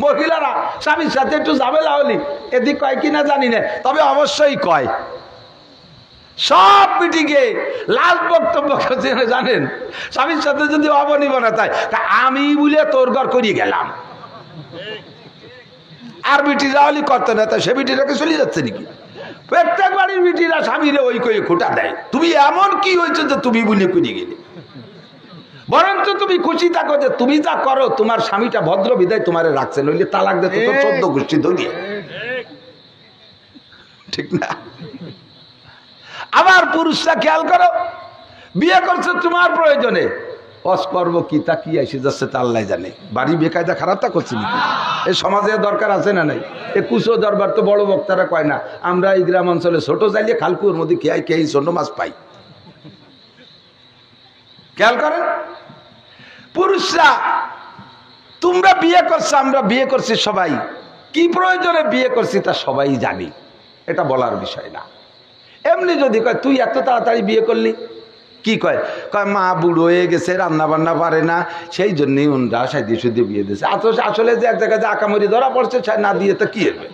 মহিলারা স্বামীর সাথে একটু ঝামেলা হলি এদিক কয় কিনা জানি না, তবে অবশ্যই কয়। সব মিটিংয়ে লাস্ট বক্তব্য জানেন, স্বামীর সাথে যদি অবনিবনা তাই আমি বলে তোর ঘর করিয়ে গেলাম, আর বিটি যাওয়ালি করতে না, তাই সে বিটিটাকে চলে যাচ্ছে নাকি? প্রত্যেক বাড়ির বিটিরা স্বামীরে ওই করে খোঁটা দেয়, তুমি এমন কি হয়েছে যে তুমি বলে করিয়ে গেলে? বরঞ্চ তুমি খুশি থাকো যে তুমি যা করো তোমার স্বামীটা ভদ্র বিদায় তোমারে রাখছে, নইলে তালাক দিতে তো 14 গোষ্ঠী ধরিয়ে, ঠিক না? আবার পুরুষরা খেয়াল করো, বিয়ে করছো তোমার প্রয়োজনে, অস্কর্ম কি তা কি এসে যাচ্ছে তা আল্লাহ জানে। বাড়ি বেকায়দা খারাপটা করছি নাকি? এই সমাজে দরকার আছে না নাই? এ কুচো দরবার তো বড় বক্তারা কয় না, আমরা এই গ্রাম অঞ্চলে ছোট চাইলে খালকুর মধ্যে খেয়াই খেয়ে ছোট মাছ পাই। খেয়াল করেন পুরুষরা, তোমরা বিয়ে করছো, আমরা বিয়ে করছি, সবাই কি প্রয়োজনে বিয়ে করছি তা সবাই জানি, এটা বলার বিষয় না। এমনি যদি কয় তুই এত তাড়াতাড়ি বিয়ে করলি, কি কয়? কয় মা বুড়ো হয়ে গেছে, রান্না বান্না পারে না, সেই জন্যই উনরা সাইদি সুদি বিয়ে দিয়েছে। আসলে যে এক জায়গায় যে আকামরি ধরা পড়ছে, না দিয়ে তো কি হবে?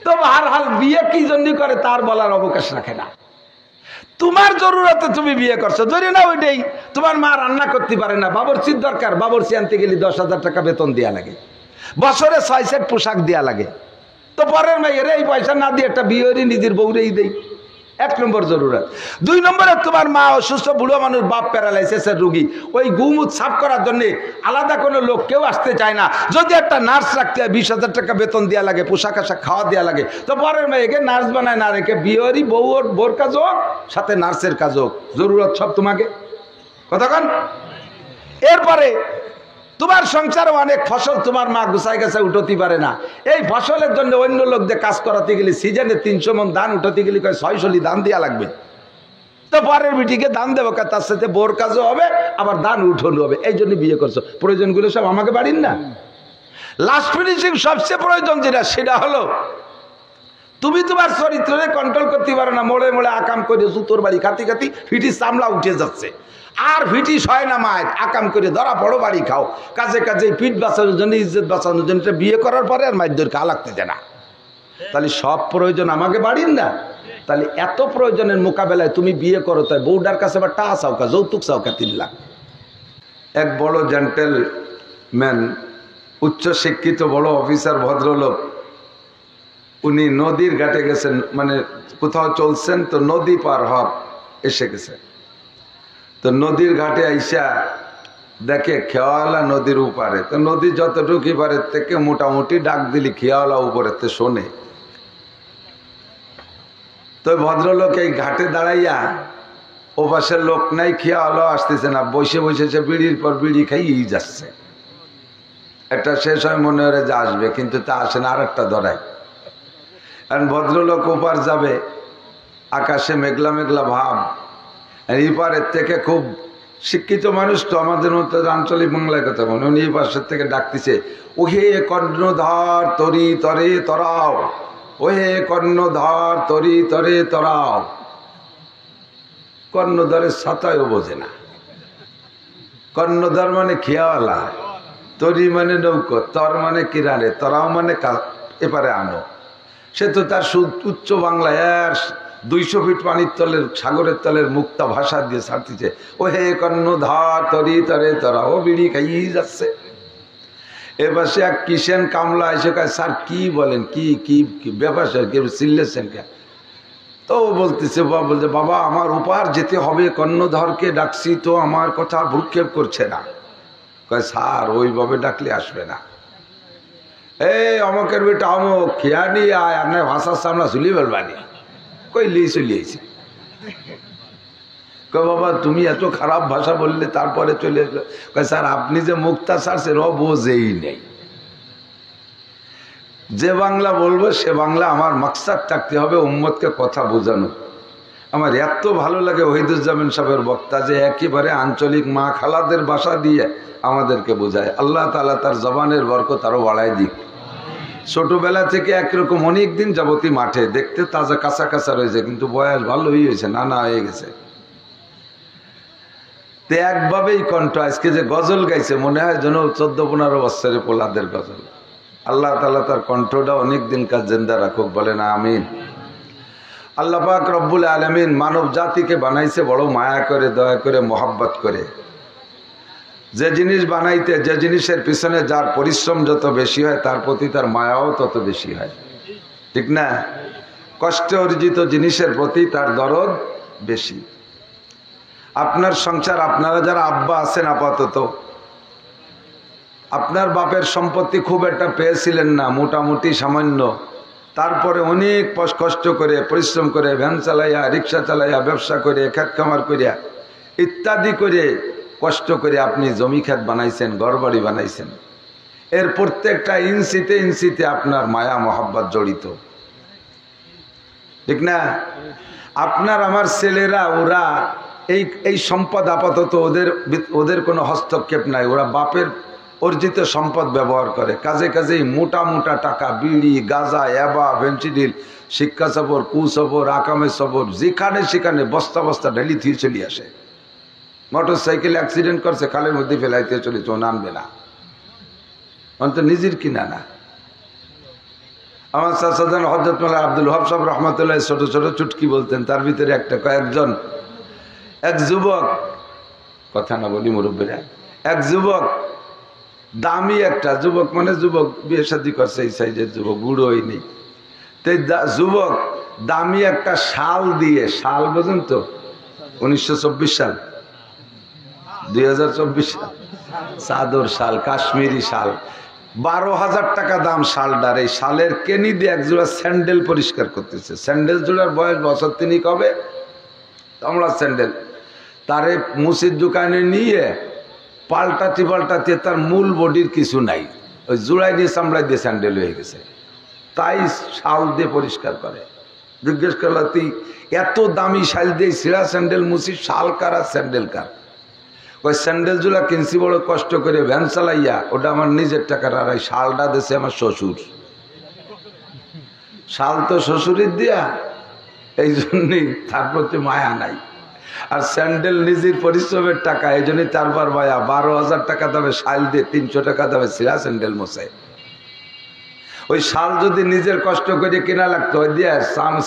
তো হাল বিয়ে কি জন্য করে তার বলার অবকাশ রাখে না। তোমার জরুরতে তুমি বিয়ে করছো, ধরি না ওইটাই তোমার মা রান্না করতে পারে না, বাবরচির দরকার, বাবরচি আনতে গেলে 10,000 টাকা বেতন দেওয়া লাগে, বছরে 6 সেট পোশাক দেওয়া লাগে। তো পরের মেয়ের এই পয়সা না দিয়ে একটা বিয়েরই নিজের বউরেই দেই, 1 নম্বর জরুরত। 2 নম্বরে তোমার মা অসুস্থ, বুড়ো মানুষ, বাপ প্যারালাইসিসের রোগী, ওই গুমুত সাফ করার জন্য আলাদা কোনো লোক কেউ আসতে চায় না। যদি একটা নার্স রাখতে হয় 20,000 টাকা বেতন দেওয়া লাগে, পোশাক আশাক খাওয়া দেওয়া লাগে। তো পরের মেয়েকে নার্স বানায় না রেখে বিয়েরই বউর কাজ হোক, সাথে নার্সের কাজ হোক, জরুরত সব তোমাকে। কতক্ষণ? এরপরে তোমার সংসারে অনেক ফসল তোমার মা গুছাই গেছে, উঠতে পারে না। এই ফসলের জন্য অন্য লোক দিয়ে কাজ করাতে গেলে সিজনে 300 মন ধান উঠাতে গেলে 600 ধান দেওয়া লাগবে। তো পরের বিটিকে দান দেবো, তার সাথে বোর কাজও হবে, আবার দান উঠোনো হবে। এই জন্য বিয়ে করছো, প্রয়োজনগুলো সব আমাকে বাড়ির না। লাস্ট ফিনিশিং সবচেয়ে প্রয়োজন যেটা, সেটা হলো তুমি তোমার চরিত্রে কন্ট্রোল করতে পারো না। মোড়ে মোড়ে আকাম করে জুতোর বাড়ি খাতি খাতি ফিটি চামড়া উঠে যাচ্ছে, আর ফিটি সয় না মায়, আকাম করে ধরা পড়ো, বাড়ি খাও, কাজে কাজে পিঠ বাঁচানোর জন্য, ইজ্জত বাঁচানোর জন্য। বিয়ে করার পরে আর মাইদের কা লাগতে দেয় না। তাহলে সব প্রয়োজন আমাকে বাড়ির না। তাহলে এত প্রয়োজনের মোকাবেলায় তুমি বিয়ে করো, তাই বউডার কাছে বা টা চাওকা, যৌতুক চাওকা 3 লাখ। এক বড় জেন্টেলম্যান, উচ্চ শিক্ষিত বড় অফিসার ভদ্রলোক, উনি নদীর ঘাটে গেছেন, মানে কোথাও চলছেন, তো নদী পার হওয়ার এসে গেছে। তো নদীর ঘাটে আইসা দেখে খেয়াওয়ালা নদীর উপারে। তো নদী যতটুকু পারে থেকে মোটামুটি ডাক দিলি খেয়াওয়ালা উপরেতে শোনে। তো ভদ্রলোক এই ঘাটে দাঁড়াইয়া, ও পাশের লোক নাই, খেয়াওয়ালা আসতেছে না, বসে বসে সে বিড়ির পর বিড়ি খাইয়েই যাচ্ছে। একটা শেষ হয় মনে হয় যে আসবে, কিন্তু তা আসে না, আর একটা ধরায়। কারণ ভদ্রলোক ওপার যাবে, আকাশে মেঘলা মেঘলা ভাব, আর এই পারের থেকে খুব শিক্ষিত মানুষ তো, আমাদের মতো আঞ্চলিক বাংলায় কথা বলে, উনি এই পাশের থেকে ডাকতেছে, ওহে কর্ণধার তরি তরে তরাও, ওহে কর্ণধার তরি তরে তরাও। কর্ণধারের ছাতায়ও বোঝে না। কর্ণধার মানে খেয়াওয়ালা, তরি মানে নৌকো, তর মানে কিনারে, তরাও মানে এপারে আনো। সে তো তার উচ্চ বাংলায় 200 ফিট পানির তলের, সাগরের তলের মুক্তা ভাষা দিয়ে ছাড়তেছে, ও হে কর্ণধার তরি তরে তরা, ও বিড়ি খাইয়েই যাচ্ছে। এবার সে এক কিষেন কামলা এসে কয়, স্যার কি বলেন, কি কি ব্যাপার স্যার, কেউ চিল্লেছেন কে? তো বলতেছে, বলছে বাবা আমার উপার যেতে হবে, কর্ণধরকে ডাকছি তো আমার কথা ভ্রুক্ষেপ করছে না। কয় স্যার ওইভাবে ডাকলে আসবে না। এই অমকের বেটা অমক, খেয়া নিয়ে আয়, আপনার ভাষার সামনা চুলি বলবানি, কইলি চলিয়েছে। কয় বাবা তুমি এত খারাপ ভাষা বললে, তারপরে চলে এসো। কয় স্যার আপনি যে মুক্তা ছাড়ছেন ও বোঝেই নেই। যে বাংলা বলবো সে বাংলা আমার মাকসাদ থাকতে হবে, উম্মতকে কথা বোঝানো। আমার এত ভালো লাগে ওহিদুজ্জামান সাহেবের বক্তা, যে একেবারে আঞ্চলিক মা খালাদের ভাষা দিয়ে আমাদেরকে বোঝায়। আল্লাহ তাআলা তার জবানের বরকত আরো বাড়ায় দিক। ছোটবেলা থেকে একরকম অনেক দিন যাবতীয় মাঠে, দেখতে তাজা কাঁচা কাঁচা রয়েছে, কিন্তু বয়স ভালোই হয়েছে, নানা হয়ে গেছে। তে একভাবেই কণ্ঠ। আজকে যে গজল গাইছে মনে হয় যেন 14-15 বছরের পোলাদের গজল। আল্লাহ তাআলা তার কণ্ঠটা অনেক দিন কাজ জিন্দা রাখুক, বলেন আমিন। আল্লাহ পাক রব্বুল আলামিন মানব জাতিকে বানাইছে বড় মায়া করে, দয়া করে, মোহাব্বত করে। যে জিনিস বানাইতে, যে জিনিসের পিছনে যার পরিশ্রম যত বেশি হয় তার প্রতি তার মায়াও তত বেশি হয়, ঠিক না? কষ্টে অর্জিত জিনিসের প্রতি তার দরদ বেশি। আপনার সংসার, আপনারা যারা আব্বা আছেন আপাতত, আপনার বাপের সম্পত্তি খুব একটা পেয়েছিলেন না, মোটামুটি সামান্য। তারপরে অনেক কষ্ট করে, পরিশ্রম করে, ভ্যান চালাইয়া, রিক্সা চালাইয়া, ব্যবসা করে, খেত খামার করিয়া ইত্যাদি করে কষ্ট করে আপনি জমি ক্ষেত বানাইছেন, ঘরবাড়ি বানাইছেন। এর প্রত্যেকটা ইঞ্চিতে ইঞ্চিতে আপনার মায়া মহাব্বত জড়িত, ঠিক না? আপনার আমার ছেলেরা, ওরা এই সম্পদ আপাতত ওদের কোনো হস্তক্ষেপ নাই। ওরা বাপের অর্জিত সম্পদ ব্যবহার করে কাজে কাজেই মোটা মোটা টাকা, বিড়ি, গাঁজা, অ্যাবা, ভেন্সিডিল, শিক্ষা সফর, কুসফর, আকামে সফর, যেখানে সেখানে বস্তা বস্তা ঢেলি থিয়ে চলে আসে। মোটর সাইকেল অ্যাক্সিডেন্ট করছে, খালের মধ্যে ফেলাইতে চলেছে, ও নামবে না, অন্তত নিজের কিনা না। আমার চাচাজান হযরত মাওলানা আব্দুল ওয়াহাব সাহেব রহমাতুল্লাহ ছোট ছোট চুটকি বলতেন, তার ভিতরে এক যুবক, কথা না বলি মুরব্বীরা, এক যুবক, দামি একটা যুবক, মানে যুবক বিয়ে শাদী করছে, এই সাইজের যুবক, বুড়ো হয়নি, তো যুবক দামি একটা শাল দিয়ে, শাল বোঝেন তো, 1924 সাল, 2024 সাল, চাদর শাল, কাশ্মীরি শাল, 12,000 টাকা দাম শালটার। এই শালের কেনি দিয়ে এক জোড়া স্যান্ডেল পরিষ্কার করতেছে। স্যান্ডেল জোড়ার বয়স বছর 3 হবে, আমরা স্যান্ডেল তারে মুসির দোকানে নিয়ে পাল্টাতে তার মূল বডির কিছু নাই, ওই জোড়াই দিয়ে চামড়াই দিয়ে স্যান্ডেল হয়ে গেছে, তাই শাল দিয়ে পরিষ্কার করে। জিজ্ঞেস করল, তুই এত দামি শাল দিয়ে ছিঁড়া স্যান্ডেল মুসি, শাল কার আর স্যান্ডেল কার? ওই স্যান্ডেল জোড়া কিনছি বড় কষ্ট করে, ভ্যান চালাইয়া, ওটা আমার নিজের টাকার, আর ওই শালটা দিয়েছে আমার শ্বশুর। শাল তো শ্বশুরের দিয়া, এই জন্যই তার প্রতি মায়া নাই। আর স্যান্ডেল নিজের পরিশ্রমের টাকা, এই জন্যই তারপর মায়া। 12,000 টাকা দামে শাল দিয়ে 300 টাকা দামে ছিঁড়া স্যান্ডেল মোছে। ওই শাল যদি নিজের কষ্ট করে কেনা লাগতো, ওই দিয়ে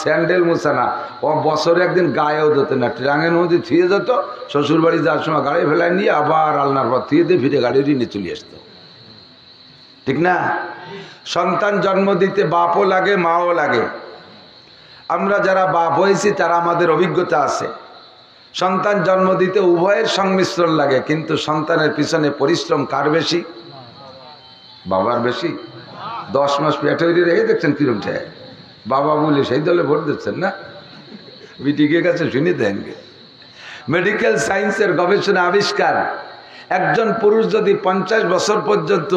স্যান্ডেল মোছে না, ও বছরে একদিন গায়েও দিত না, ট্রাঙের মধ্যে থুয়ে যেত, শ্বশুর বাড়ি যাওয়ার সময় গাড়ি ফেলায় নিয়ে আবার আলনার পর থুয়ে দিয়ে ফিরে গাড়ি নিয়ে চলে আসতো, ঠিক না? সন্তান জন্ম দিতে বাপও লাগে, মাও লাগে। আমরা যারা বাপ হয়েছি তারা আমাদের অভিজ্ঞতা আছে। সন্তান জন্ম দিতে উভয়ের সংমিশ্রণ লাগে, কিন্তু সন্তানের পিছনে পরিশ্রম কার বেশি? বাবার বেশি। 10 মাস পেটে রেখে দেখছেন কিরম ঠেয়, বাবা বলে সেই দলে ভোট দিচ্ছেন না? বিটিকে কাছে শুনে দেন। মেডিকেল সায়েন্সের গবেষণা আবিষ্কার, একজন পুরুষ যদি 50 বছর পর্যন্ত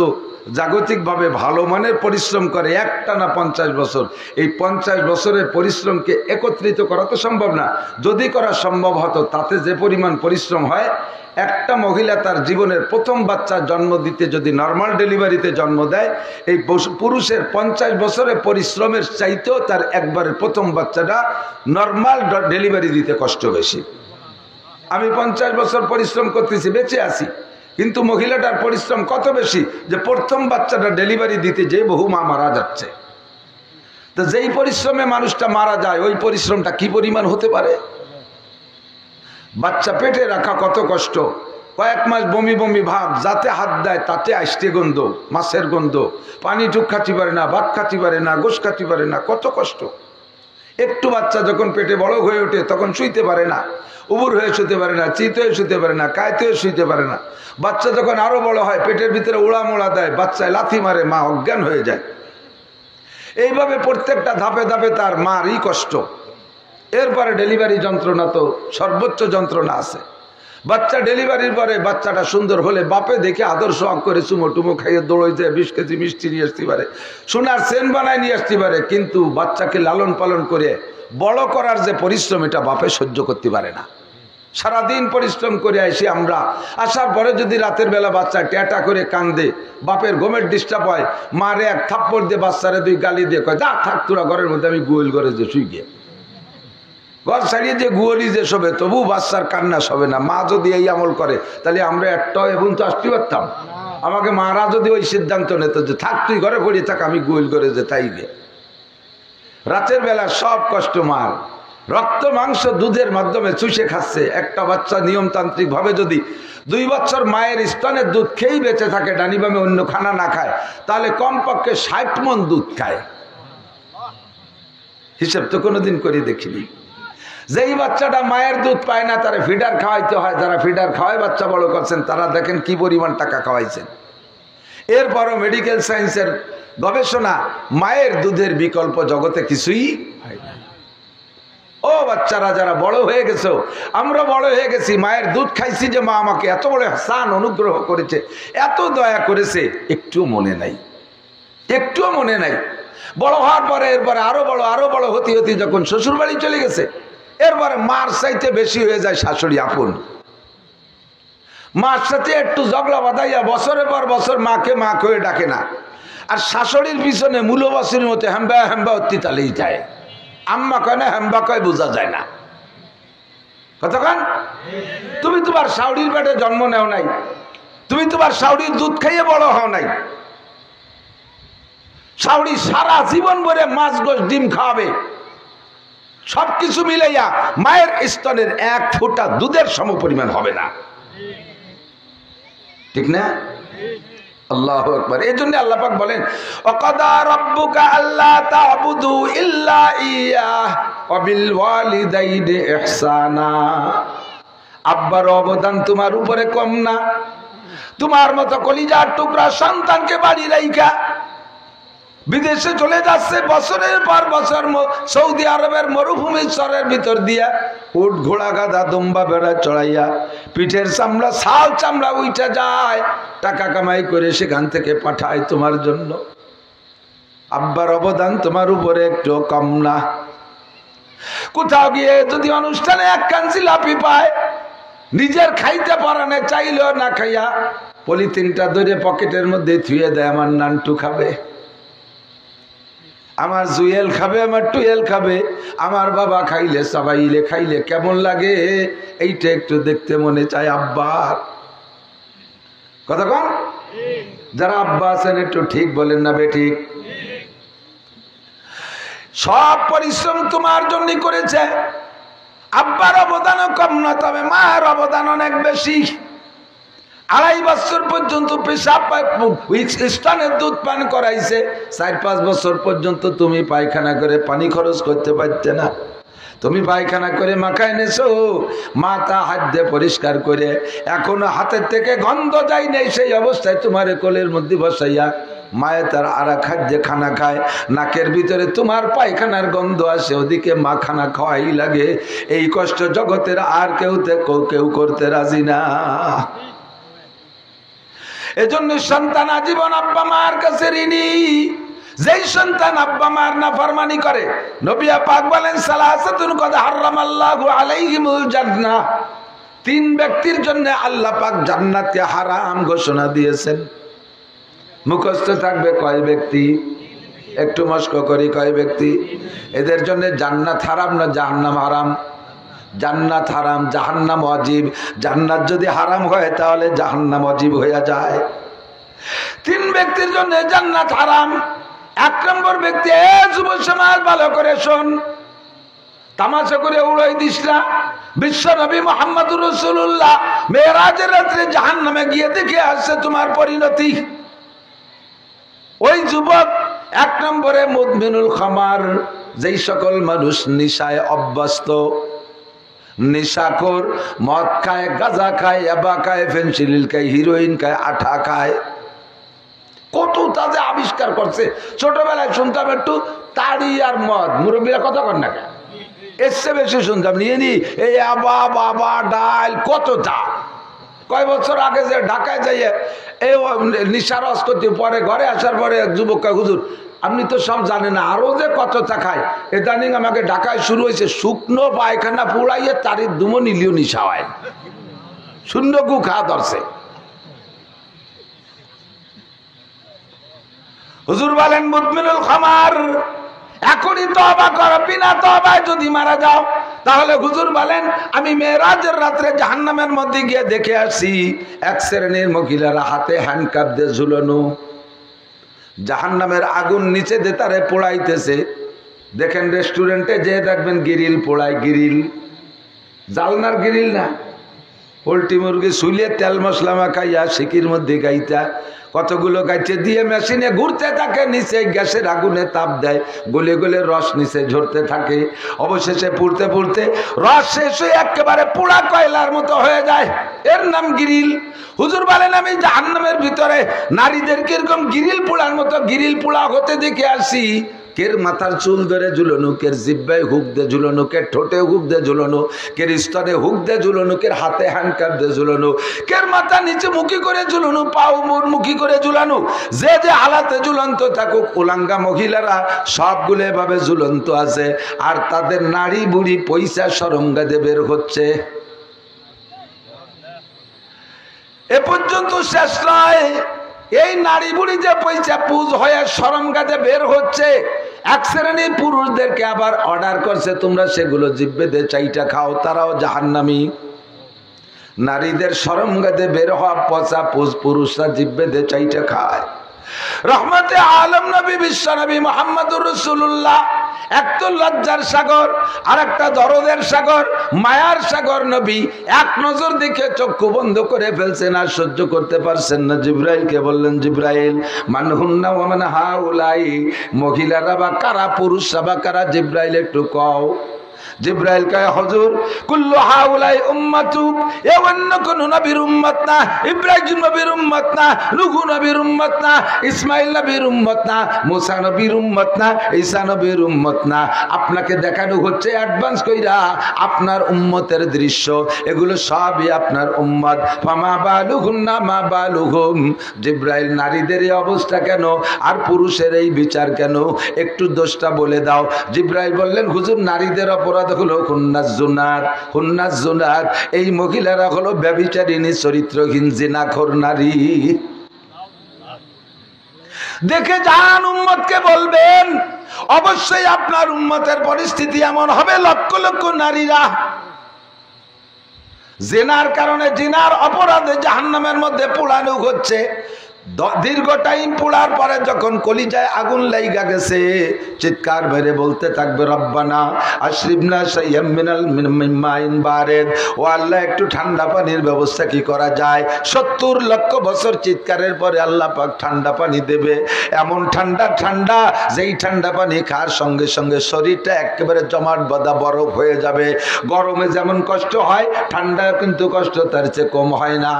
জাগতিকভাবে ভালো মানের পরিশ্রম করে, একটানা 50 বছর, এই 50 বছরের পরিশ্রমকে একত্রিত করা তো সম্ভব না। যদি করা সম্ভব হতো, তাতে যে পরিমাণ পরিশ্রম হয়, একটা মহিলা তার জীবনের প্রথম বাচ্চা জন্ম দিতে যদি নর্মাল ডেলিভারিতে জন্ম দেয়, এই পুরুষের 50 বছরের পরিশ্রমের চাইতেও তার একবারের প্রথম বাচ্চাটা নর্মাল ডেলিভারি দিতে কষ্ট বেশি। আমি 50 বছর পরিশ্রম করতেছি, বেঁচে আছি, কিন্তু মহিলাটার পরিশ্রম কত বেশি যে প্রথম বাচ্চাটা ডেলিভারি দিতে যে বহু মা মারা যাচ্ছে। তো যেই পরিশ্রমে মানুষটা মারা যায়, ওই পরিশ্রমটা কি পরিমাণ হতে পারে? বাচ্চা পেটে রাখা কত কষ্ট, কয়েক মাস বমি বমি ভাব, যাতে হাত দেয় তাতে আষ্টে গন্ধ, মাছের গন্ধ, পানি টুক খাতে পারে না, ভাত খাতে পারে না, গোশ খাতে পারে না, কত কষ্ট। একটু বাচ্চা যখন পেটে বড় হয়ে ওঠে তখন শুইতে পারে না, উবুর হয়ে শুতে পারে না, চিত হয়ে শুতে পারে না, কায়তে হয়ে শুইতে পারে না। বাচ্চা যখন আরো বড় হয়, পেটের ভিতরে উড়া মোড়া দেয়, বাচ্চায় লাথি মারে, মা অজ্ঞান হয়ে যায়। এইভাবে প্রত্যেকটা ধাপে ধাপে তার মারই কষ্ট। এরপরে ডেলিভারি যন্ত্রণা তো সর্বোচ্চ যন্ত্রণা আছে। বাচ্চা ডেলিভারির পরে বাচ্চাটা সুন্দর হলে বাপে দেখে আদর সোয়াগ করে চুমো টুমো খাইয়ে দৌড়ই যায়, 20 কেজি মিষ্টি নিয়ে আসতে পারে, সোনার চেন বানায় নিয়ে আসতে পারে, কিন্তু বাচ্চাকে লালন পালন করে বড় করার যে পরিশ্রম, এটা বাপে সহ্য করতে পারে না। সারাদিন পরিশ্রম করে আসি আমরা, আসার পরে যদি রাতের বেলা বাচ্চা ট্যাটা করে কান্দে, বাপের ঘুমের ডিস্টার্ব হয়, মারে এক থাপ্পড় দিয়ে, বাচ্চারে 2 গালি দিয়ে কয়, যা থাক তোরা ঘরের মধ্যে, আমি গোয়েল ঘরে যে শুই গিয়ে। ঘর ছাড়িয়ে যে গুয়ারি যে শোবে তবু বাচ্চার কান্না শোবে না। মা যদি এই আমল করে তাহলে আমরা একটাও এবং তো আসতে পারতাম। আমাকে মারা যদি ওই সিদ্ধান্ত নিত যে থাক তুই ঘরে পড়িয়ে থাক, আমি গোল করে যে তাই গে। রাতের বেলা সব কষ্ট মার, রক্ত মাংস দুধের মাধ্যমে চুষে খাচ্ছে। একটা বাচ্চা নিয়মতান্ত্রিক ভাবে যদি 2 বছর মায়ের স্তনের দুধ খেয়েই বেঁচে থাকে, ডানি বামে অন্য খানা না খায়, তাহলে কমপক্ষে 60 মণ দুধ খায়। হিসেব তো কোনোদিন করে দেখিনি। যেই বাচ্চাটা মায়ের দুধ পায় না তারা ফিডার খাওয়াইতে হয়। যারা ফিডার খাওয়ায় বাচ্চা বড় করছেন তারা দেখেন কি পরিমাণ টাকা খাওয়াইছেন। এরপরও মেডিকেল সায়েন্সের গবেষণা, মায়ের দুধের বিকল্প জগতে কিছুই হয় না। ও বাচ্চারা যারা বড় হয়ে গেছো, আমরা বড় হয়ে গেছি, মায়ের দুধ খাইছি যে মা আমাকে এত বড় হাসান অনুগ্রহ করেছে, এত দয়া করেছে, একটুও মনে নাই, একটুও মনে নাই। বড় হওয়ার পরে এরপরে আরো বড় হতে হতে যখন শ্বশুর বাড়ি চলে গেছে, এরপরে মার চাইতে বেশি হয়ে যায় শাশুড়ি আপন। মার সাথে একটু ঝগড়া বাঁধাইয়া বছরের পর বছর মাকে মা কয়ে ডাকে না, আর শাশুড়ির পিছনে মূলবাসীর মতো হ্যাম্বা হ্যাম্বা অত্যাচালেই যায়। আম্মা কয় না হ্যাম্বা কয় বোঝা যায় না। কতক্ষণ তুমি তোমার শাশুড়ির পেটে জন্ম নেও নাই, তুমি তোমার শাশুড়ির দুধ খাইয়ে বড় হও নাই। শাশুড়ি সারা জীবন ভরে মাছ গোশ ডিম খাওয়াবে, সবকিছু মিলাইয়া মায়ের স্তনের 1 ফোঁটা দুধের সমপরিমাণ হবে না, ঠিক না? আল্লাহু আকবার। এই জন্য আল্লাহ পাক বলেন ওয়াকাদা রাব্বুকা আল্লা তা'বুদু ইল্লা ইয়াহ ওয়া বিল ওয়ালিদাইনি ইহসানা। আব্বার অবদান তোমার উপরে কম না। তোমার মতো কলিজার টুকরা সন্তানকে বাড়ি রাইখা বিদেশে চলে যাচ্ছে বছরের পর বছর সৌদি আরবের মরুভূমির চরের ভিতর দিয়া উট ঘোড়া গাধা দুম্বা বেড়া চড়াইয়া পিঠের চামড়া ছাল চামড়া উইটা যায়, টাকা কামাই করে সেখান থেকে পাঠায় তোমার জন্য। আব্বার অবদান তোমার উপরে একটু কম না। কোথাও গিয়ে যদি অনুষ্ঠানে 1 কান জিলাপি পায়, নিজের খাইতে পারে না, চাইলেও না খাইয়া পলিথিনটা ধরে পকেটের মধ্যে থুয়ে দেয়, আমার নানটু খাবে, আমার জুয়েল খাবে, আমার টুয়েল খাবে, আমার বাবা খাইলে সবাইলে খাইলে কেমন লাগে এইটা একটু দেখতে মনে চায় আব্বার। কতক্ষণ যারা আব্বা আছেন একটু ঠিক বলেন না বেঠিক? সব পরিশ্রম তোমার জন্য করেছে। আব্বার অবদানও কম না, তবে মায়ের অবদান অনেক বেশি। 2.5 বছর পর্যন্ত পেশাব স্তনের দুধ পান করাইছে, 4-5 বছর পর্যন্ত তুমি পায়খানা করে পানি খরচ করতে পারতে না। তুমি পায়খানা করে মাখা এনেছো, মাথা হাত দিয়ে পরিষ্কার করে, এখনো হাতের থেকে গন্ধ যায় নাই, সেই অবস্থায় তোমার কোলের মধ্যে বসাইয়া মায়ে তার আরা খাদ্যে খানা খায়, নাকের ভিতরে তোমার পায়খানার গন্ধ আসে, ওদিকে মা খানা খাওয়াই লাগে। এই কষ্ট জগতের আর কেউ করতে রাজি না। এজন্য সন্তান আজীবন আব্বা মার কাছে ঋণী। যেই সন্তান আব্বা মার নাফরমানি করে, নবী পাক বলেন সালাসাতুন কদ হারামাল্লাহু আলাইহিমুল জান্নাহ, 3 ব্যক্তির জন্য আল্লাহ পাক জান্নাতকে হারাম ঘোষণা দিয়েছেন। মুখস্থ থাকবে কয় ব্যক্তি? একটু মস্ক করি, কয় ব্যক্তি? এদের জন্য জান্নাত হারাম না জাহান্নাম হারাম? জান্নাত হারাম, জাহান্নাম ওয়াজিব। জান্নাত যদি হারাম হয় তাহলে জাহান্নাম ওয়াজিব হয়ে যায়। 3 ব্যক্তির জন্য জান্নাত হারাম। 1 নম্বর ব্যক্তি, যুব সমাজ ভালো করে শোন, তামাশা করে উড়াই দিস না। বিশ্ব নবী মুহাম্মদুর রাসূলুল্লাহ মেরাজের রাত্রে জাহান্নামে গিয়ে দেখে আসছে তোমার পরিণতি। ওই যুবক 1 নম্বরে মুদমিনুল খামার, যেই সকল মানুষ নিশায় অভ্যস্ত, নিশাখোর, মদ খায়, গাঁজা খায়, ইয়াবা খায়, ফেনসিডিল খায়, হিরোইন খায়, আঠা খায়, কত তাজে আবিষ্কার করছে। ছোটবেলায় শুনতাম একটু তাড়ি আর মদ, মুরব্বীরা কথা কর না, এসে বেশি শুনতাম নিয়ে নি এই আবা বাবা ডাল কতটা। কয় বছর আগে যে ঢাকায় যাইয়ে এই নিশারস করতে, পরে ঘরে আসার পরে এক যুবক কয়, হুজুর আপনি তো সব জানেন না, আরো যে কত চাখায়। ইদানিং আমাকে ঢাকায় শুরু হয়েছে শুকনো পায়খানা পুড়াইয়ে তারিখ দুমো নিলিও নিশা হয়, শূন্য গু খাওয়া ধরছে। হুজুর বলেন মুদমিনুল খামার, এখনই তওবা করো, বিনা তওবায় যদি মারা যাও তাহলে হুজুর বলেন আমি মেরাজের রাত্রে জাহান্নামের মধ্যে গিয়ে দেখে আসি এক শ্রেণীর মহিলারা হাতে হ্যান্ডকাপ দিয়ে ঝুলানো, জাহান্নামের আগুন নিচে দিয়ে তারে পোড়াইতেছে। দেখেন রেস্টুরেন্টে যে দেখবেন গ্রিল পোড়ায়, গ্রিল জালনার গ্রিল না, পোল্ট্রি মুরগি শুলিয়ে তেল মশলা মাখাইয়া সিকির মধ্যে গাইতা কতগুলো গাইছে দিয়ে মেশিনে ঘুরতে থাকে, নিচে গ্যাসের আগুনে তাপ দেয়, গলে গলে রস নিচে ঝরতে থাকে, অবশেষে পুড়তে পুড়তে রস শেষ হয়ে একেবারে পোড়া কয়লার মতো হয়ে যায়, এর নাম গ্রিল। হুজুর বলেন আমি জাহান্নামের ভিতরে নারীদের কিরকম গ্রিল পোড়ার মতো গ্রিল পোড়া হতে দেখে আসি। কের মাথার চুল ধরে ঝুলানো, কের জিব্বায় হুক দিয়ে ঝুলানো, কের ঠোঁটে হুক দিয়ে ঝুলানো, কের স্তনে হুক দিয়ে ঝুলানো, কের হাতে হ্যান্ডকাপ দিয়ে ঝুলানো, কের মাথা নিচে মুখী করে ঝুলানো, পাও মুখী করে ঝুলানো, যে যে হালাতে ঝুলন্ত থাকুক উলাঙ্গা মহিলারা সবগুলো এভাবে ঝুলন্ত আছে, আর তাদের নারী বুড়ি পয়সা সরঙ্গাদে বের হচ্ছে। এ পর্যন্ত শেষ নয়, এই নারী বুড়ি যে পয়সা পুজ হয়ে সরঙ্গাতে বের হচ্ছে, এক শ্রেণীর পুরুষদেরকে আবার অর্ডার করছে তোমরা সেগুলো জিব্বে দিয়ে চাইটা খাও, তারাও জাহান্নামী। নারীদের সরঙ্গাতে বের হওয়া পচা পুজ পুরুষরা জিব্বে দিয়ে চাইটা খায়। রহমতে আলম নবী বিশ্ব নবী মুহাম্মদুর রাসূলুল্লাহ, এক তো লজ্জার সাগর আর একটা দরদের সাগর, মায়ার সাগর নবী, এক নজর দেখে চক্ষু বন্ধ করে ফেলছেন, আর সহ্য করতে পারছেন না। জিব্রাইলকে বললেন জিব্রাইল মান হুন্না ওয়া মান হাউলাই, মহিলারা বা কারা, পুরুষরা বা কারা, জিব্রাইল একটু কও। জিব্রাইল কয় হুজুর কুল্লু হাউলাই উম্মাতুক, এ অন্য কোন নবীর উম্মত না, ইব্রাহিম নবীর উম্মত না, নূহ নবীর উম্মত না, ইসমাইল নবীর উম্মত না, মুসা নবীর উম্মত না, ঈসা নবীর উম্মত না। আপনাকে দেখানো হচ্ছে অ্যাডভান্স কইরা আপনার উম্মতের দৃশ্য, এগুলো সবই আপনার উম্মত। ফামা বালুহুন্না মা বালুহুম, জিব্রাইল নারীদের এই অবস্থা কেন আর পুরুষের এই বিচার কেন, একটু দোষটা বলে দাও। জিব্রাইল বললেন হুজুর নারীদের অপরাধ হলো হুন্নাস জুনাত, হুন্নাস জুনাত, এই মহিলারা হলো ব্যভিচারিণী চরিত্রহীন জিনাখোর নারী। দেখে যান উম্মতকে বলবেন অবশ্যই আপনার উম্মতের পরিস্থিতি এমন হবে, লক্ষ লক্ষ নারীরা জিনার কারণে, জিনার অপরাধে জাহান্নামের মধ্যে পোড়ানো হচ্ছে। দীর্ঘ টাইম পোড়ার পরে যখন কলিজায় আগুন লাইগা গেছে, চিৎকার মেরে বলতে থাকবে রব্বানা আশরিবনা শাইয়্যাম মিনাল মাইন বারিদ, ও আল্লাহ একটু ঠান্ডা পানির ব্যবস্থা কি করা যায়। 70 লক্ষ বছর চিৎকারের পরে আল্লাহ পাক ঠান্ডা পানি দেবে, এমন ঠান্ডা ঠান্ডা যেই ঠান্ডা পানি খাওয়ার সঙ্গে সঙ্গে শরীরটা একেবারে জমাট বাঁধা বরফ হয়ে যাবে। গরমে যেমন কষ্ট হয়, ঠান্ডা কিন্তু কষ্ট তার চেয়ে কম হয় না।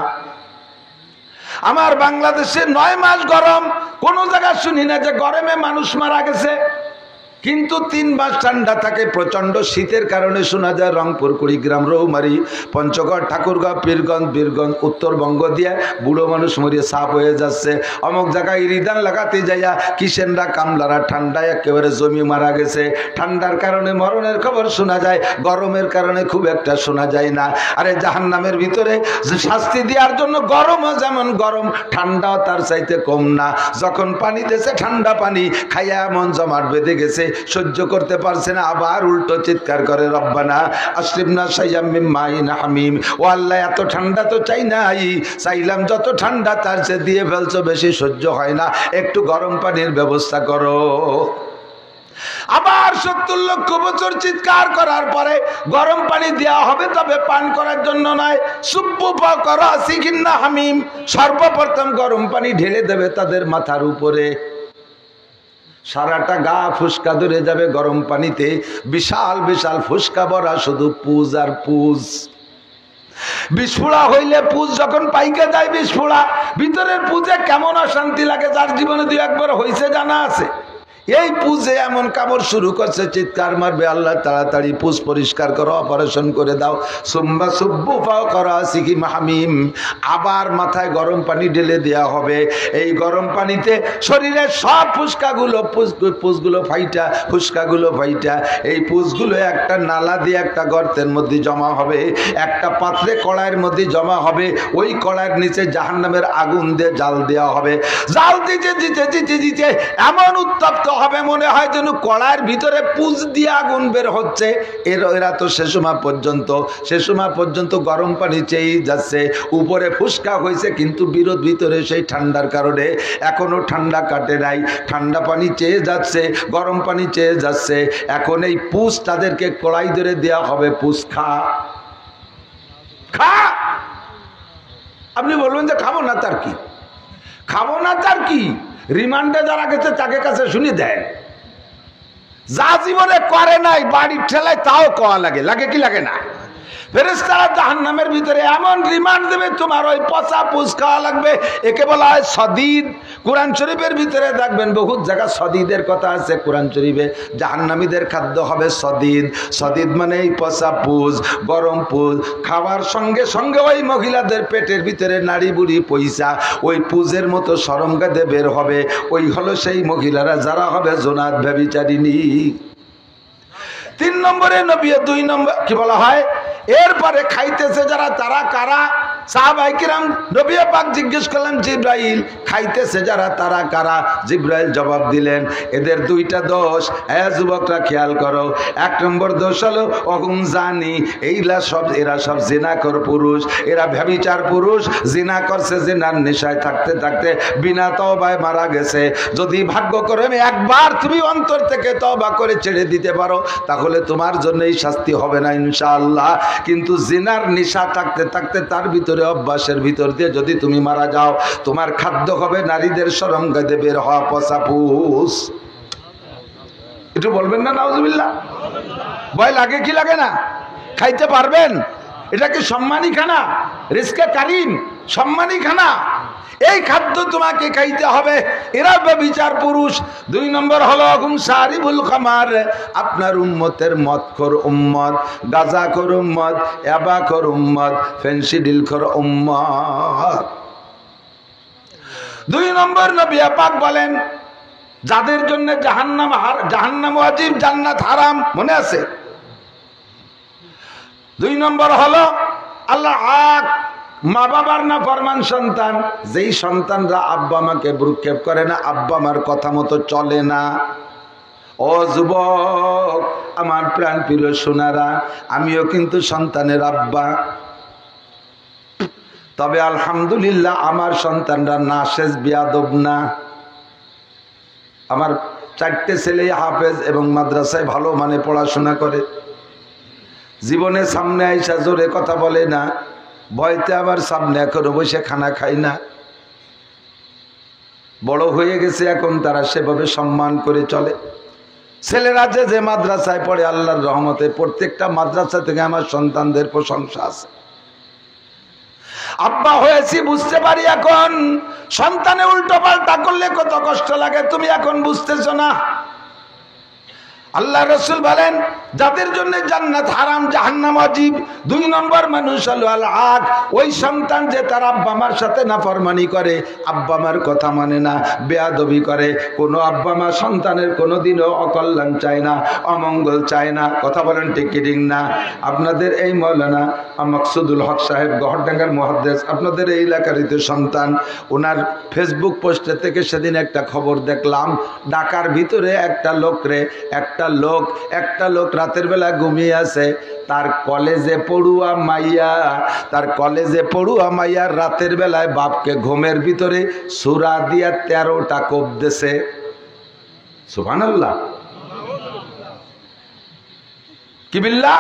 আমার বাংলাদেশে 9 মাস গরম, কোন জায়গায় শুনি না যে গরমে মানুষ মারা গেছে, কিন্তু 3 মাস ঠান্ডা থাকে। প্রচন্ড শীতের কারণে শোনা যায় রংপুর, কুড়িগ্রাম, রৌমারী, পঞ্চগড়, ঠাকুরগাঁও, পীরগঞ্জ, বীরগঞ্জ, উত্তরবঙ্গ দিয়ে বুড়ো মানুষ মরিয়ে সাপ হয়ে যাচ্ছে। অমুক জায়গায় রিদান লাগাতে যাইয়া কিষেনরা কামলারা ঠান্ডায় একেবারে জমি মারা গেছে। ঠান্ডার কারণে মরণের খবর শোনা যায়, গরমের কারণে খুব একটা শোনা যায় না। আরে জাহান্নামের ভিতরে যে শাস্তি দেওয়ার জন্য গরমও যেমন গরম, ঠান্ডাও তার চাইতে কম না। যখন পানি দিয়েছে ঠান্ডা পানি খাইয়া এমন জমাট বেঁধে গেছে, সহ্য করতে পারছে না, আবার উল্টো চিৎকার করে রব্বানা আশরিবনা শাইয়্যাম মিন মাইন হামিম, ও আল্লাহ এত ঠান্ডা তো চাই নাই, চাইলাম যত ঠান্ডা তার চেয়ে দিয়ে ফেলছো, বেশি সহ্য হয় না, একটু গরম পানির ব্যবস্থা করো। আবার 70 লক্ষ বছর চিৎকার করার পরে গরম পানি দেওয়া হবে, তবে পান করার জন্য নয়। সুব্বু করা সিকিন্না হামিম, সর্বপ্রথম গরম পানি ঢেলে দেবে তাদের মাথার উপরে, সারাটা গা ফুসকা ধরে যাবে গরম পানিতে, বিশাল বিশাল ফুসকা ভরা শুধু পুজ আর পুজ। বিস্ফোড়া হইলে পুজ যখন পাইকে যায়, বিস্ফোড়া ভিতরের পুজে কেমন অশান্তি লাগে, যার জীবনে 2-1 বার হয়েছে জানা আছে। এই পুজে এমন কামড় শুরু করছে, চিৎকার মারবে আল্লাহ তাড়াতাড়ি পুজ পরিষ্কার করো, অপারেশন করে দাও। সুম্মা সুব্বু করা সিকি মাহমিম, আবার মাথায় গরম পানি ঢেলে দেওয়া হবে। এই গরম পানিতে শরীরের সব পুজগুলো ফাইটা, ফুসকাগুলো ফাইটা, এই পুজগুলো একটা নালা দিয়ে একটা গর্তের মধ্যে জমা হবে, একটা পাত্রে কড়াইয়ের মধ্যে জমা হবে। ওই কড়াইয়ের নিচে জাহান্নামের আগুন দিয়ে জাল দেওয়া হবে। জাল দিতে দিতে দিতে দিতে এমন উত্তপ্ত হবে, মনে হয় যেন কড়াইয়ের ভিতরে পুজ দিয়ে আগুন বের হচ্ছে। এরা তো সে সময় পর্যন্ত গরম পানি চেয়েই যাচ্ছে, উপরে ফুসকা হয়েছে কিন্তু বিরোধ ভিতরে সেই ঠান্ডার কারণে এখনো ঠান্ডা কাটে নাই, ঠান্ডা পানি চেয়ে যাচ্ছে, গরম পানি চেয়ে যাচ্ছে। এখন এই পুজ তাদেরকে কড়াই ধরে দেওয়া হবে, পুজ খা। আপনি বলবেন যে খাবো না তার কি, খাবো না তার কি, রিমান্ডে যারা গেছে তাকে কাছে শুনে দেয়, যা জীবনে করে নাই বাড়ির ঠেলায় তাও কওয়া লাগে, লাগে কি লাগে না? ফেরেশতারা জাহান্নামের ভিতরে এমন রিমান্ড দেবে তোমার ওই পচা পুষ খাওয়া লাগবে। একে বলা হয় সদিদ। কোরআন শরীফের ভিতরে দেখবেন বহুত জায়গা সদিদের কথা আছে কোরআন শরীফে। জাহান্নামীদের খাদ্য হবে সদিদ। সদিদ মানে এই পচা পুষ, গরম পুষ। খাওয়ার সঙ্গে সঙ্গে ওই মহিলাদের পেটের ভিতরে নাড়ি বুড়ি পয়সা ওই পুজের মতো সরঙ্গাদে বের হবে। ওই হলো সেই মহিলারা যারা হবে জোনাত ব্যভিচারিণী। 3 নম্বরে নবী, 2 নম্বর কি বলা হয়, এরপরে খাইতেছে যারা তারা কারা? সাহাবায়ে কিরাম নবী পাক জিজ্ঞেস করলেন জিব্রাইল, খাইতেছে যারা তারা কারা? জিব্রাইল জবাব দিলেন, এদের 2টা দোষ। যুবকরা খেয়াল করো। 1 নম্বর দোষ হলো অহুম জানি, এরা সব জিনাকর পুরুষ, এরা ব্যভিচার পুরুষ। জিনা করছে, জিনার নেশায় থাকতে থাকতে বিনা তওবায় মারা গেছে। যদি ভাগ্য করে একবার তুমি অন্তর থেকে তওবা করে ছেড়ে দিতে পারো তাহলে তোমার জন্য এই শাস্তি হবে না ইনশাআল্লাহ। কিন্তু জিনার নেশা থাকতে থাকতে তার ভিতরে অভ্যাসের ভিতর দিয়ে যদি তুমি মারা যাও তোমার খাদ্য হবে নারীদের সরঙ্গাদে বের হওয়া পচা পুষ। একটু বলবেন না নাউজুবিল্লাহ? ভয় লাগে কি লাগে না? খাইতে পারবেন? এটা কি সম্মানী খানা? রিজকে কারিম, সম্মানী খানা। এই খাদ্য তোমাকে খাইতে হবে। এরা ব্যভিচার পুরুষ। 2 নম্বর হলো হুম সারিবুল খামার, আপনার উম্মতের মদখোর উম্মত, গাঁজাখোর উম্মত, ইয়াবাখোর উম্মত, ফেন্সিডিলখোর উম্মত। 2 নম্বর নবী পাক বলেন যাদের জন্য জাহান্নাম ওয়াজিব, জান্নাত হারাম। মনে আছে? 2 নম্বর হলো আল্লাহ আক, মা বাবার না ফরমান সন্তান। যেই সন্তানরা আব্বা মাকে ভ্রুক্ষেপ করে না, আব্বা মার কথা মতো চলে না। ও যুবক, আমার প্রাণ প্রিয় সোনারা, আমিও কিন্তু সন্তানের আব্বা। তবে আলহামদুলিল্লাহ আমার সন্তানরা নাশেজ বিয়াদব না। আমার 4টে ছেলে হাফেজ এবং মাদ্রাসায় ভালো মানে পড়াশোনা করে। জীবনে সামনে আইসা জোরে কথা বলে না, ভয়তে আবার সামনে এখনো বসে খানা খাই না। বড় হয়ে গেছে এখন, তারা সেভাবে সম্মান করে চলে। ছেলেরা যে মাদ্রাসায় পড়ে আল্লাহর রহমতে প্রত্যেকটা মাদ্রাসা থেকে আমার সন্তানদের প্রশংসা আছে। আব্বা হয়েছি বুঝতে পারি এখন। সন্তানে উল্টো পাল্টা করলে কত কষ্ট লাগে তুমি এখন বুঝতেছ না। আল্লাহ রসুল বলেন যাদের জন্য জান্নাত হারাম, জাহান্নাম ওয়াজিব। 2 নম্বর মানুষ হলো আল আক, ওই সন্তান যে তার আব্বা মার সাথে নাফরমানি করে, আব্বা মার কথা মানে না, বেয়াদবি করে। কোনো আব্বা মা সন্তানের কোনোদিনও অকল্যাণ চায় না, অমঙ্গল চায় না। কথা বলেন ঠিক কি ঠিক না? আপনাদের এই মৌলানা মাকসুদুল হক সাহেব গহরডাঙ্গার মুহাদ্দিস, আপনাদের এই এলাকারই তো সন্তান। ওনার ফেসবুক পোস্টে থেকে সেদিন একটা খবর দেখলাম, ঢাকার ভিতরে একটা লোক রাতের বেলা ঘুমিয়ে আছে। তার কলেজে পড়ুয়া মাইয়া রাতের বেলায় বাপকে ঘুমের ভিতরে সূরা দিয়া 13টা কোপ দিছে। সুবহানাল্লাহ, কি বিল্লাহ,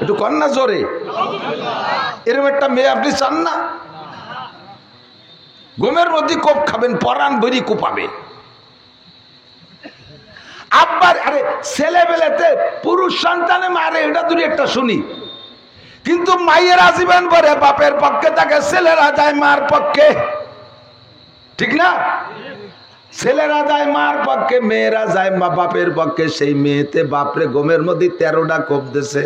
একটু কন্যা জোরে। এরকম একটা মেয়ে আপনি চান না? ঘুমের মধ্যে কোপ খাবেন, পরাণ ভরি কোপাবে। আব্বার আরে ছেলেবেলাতে পুরুষ সন্তানে মারে, এটা দূরে একটা শুনি। কিন্তু মায়ের আজীবন পরে বাপের পক্ষে থাকে, ছেলেরা যায় মার পক্ষে। ঠিক না? ছেলেরা যায় মার পক্ষে, মেয়েরা যায় মা বাপের পক্ষে। সেই মেয়েতে বাপরে ঘুমের মধ্যে 13টা কোপ দিছে।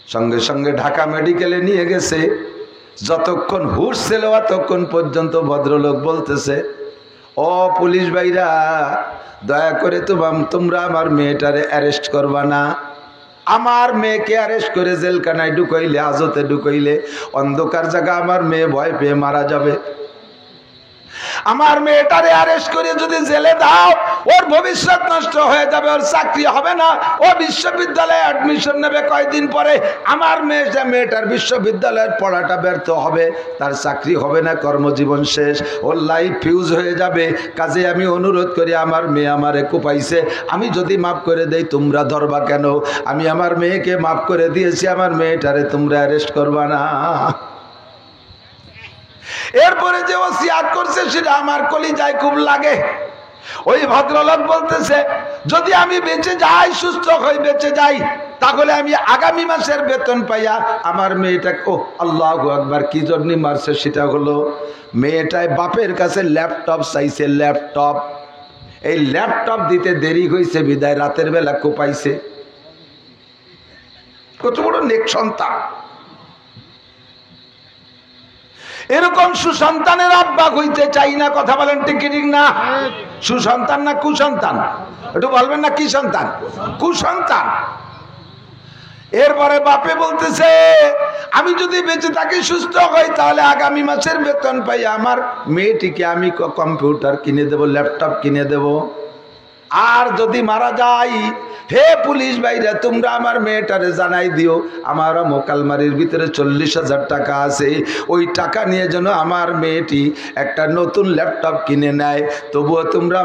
সঙ্গে সঙ্গে ঢাকা মেডিকেলে নিয়ে গেছে। যতক্ষণ হুশ ছিল ততক্ষণ পর্যন্ত ভদ্রলোক বলতেছে, ও পুলিশ ভাইরা, দয়া করে তোমরা আমার মেয়েটারে অ্যারেস্ট করবা না। আমার মেয়েকে অ্যারেস্ট করে জেলখানায় ঢুকাইলে, হাজতে ঢুকাইলে অন্ধকার জায়গা আমার মেয়ে ভয় পেয়ে মারা যাবে। আমার মেয়েটারে অ্যারেস্ট করে যদি জেলে দাও, ওর ভবিষ্যৎ নষ্ট হয়ে যাবে, ওর চাকরি হবে না, ও বিশ্ববিদ্যালয়ে অ্যাডমিশন নেবে কয়েকদিন পরে, আমার মেয়েটার বিশ্ববিদ্যালয়ের পড়াটা ব্যর্থ হবে, তার চাকরি হবে না, কর্মজীবন শেষ, ওর লাইফ ফিউজ হয়ে যাবে। কাজে আমি অনুরোধ করি, আমার মেয়ে আমারে কোপাইছে, আমি যদি মাফ করে দেই তোমরা ধরবা কেন? আমি আমার মেয়েকে মাফ করে দিয়েছি, আমার মেয়েটারে তোমরা অ্যারেস্ট করবা না। এরপরে যে ওসিয়াত করছে সেটা আমার কলিজায় খুব লাগে। ওই ভদ্রলোক বলতেছে, যদি আমি বেঁচে যাই, সুস্থ হয়ে বেঁচে যাই, তাহলে আমি আগামী মাসের বেতন পাইয়া আমার মেয়েটাকে, ও আল্লাহু আকবার, কি জন্য মারছে সেটা হলো, মেয়েটায় বাপের কাছে ল্যাপটপ চাইছে, ল্যাপটপ। এই ল্যাপটপ দিতে দেরি হয়েছে বিদায় রাতের বেলা কোপাইছে। কত বড় নেক সন্তান! এরকম সুসন্তানের আব্বা হইতে চাই না। কথা বলেন ঠিক ঠিক না? সুসন্তান না কুসন্তান? একটু বলবেন না, কি সন্তান? কুসন্তান। এরপরে বাপে বলতেছে, আমি যদি বেঁচে থাকি, সুস্থ হই, তাহলে আগামী মাসের বেতন পাই আমার মেয়েটিকে আমি কম্পিউটার কিনে দেব, ল্যাপটপ কিনে দেব। আর যদি মারা যাই, হে পুলিশ ভাইরা, তোমরা আমার মেয়েটারে জানাই দিও, আমার মোকালমারির ভিতরে 40,000 টাকা আছে, ওই টাকা নিয়ে যেন আমার মেয়েটি একটা নতুন ল্যাপটপ কিনে নেয়। তবুও তোমরা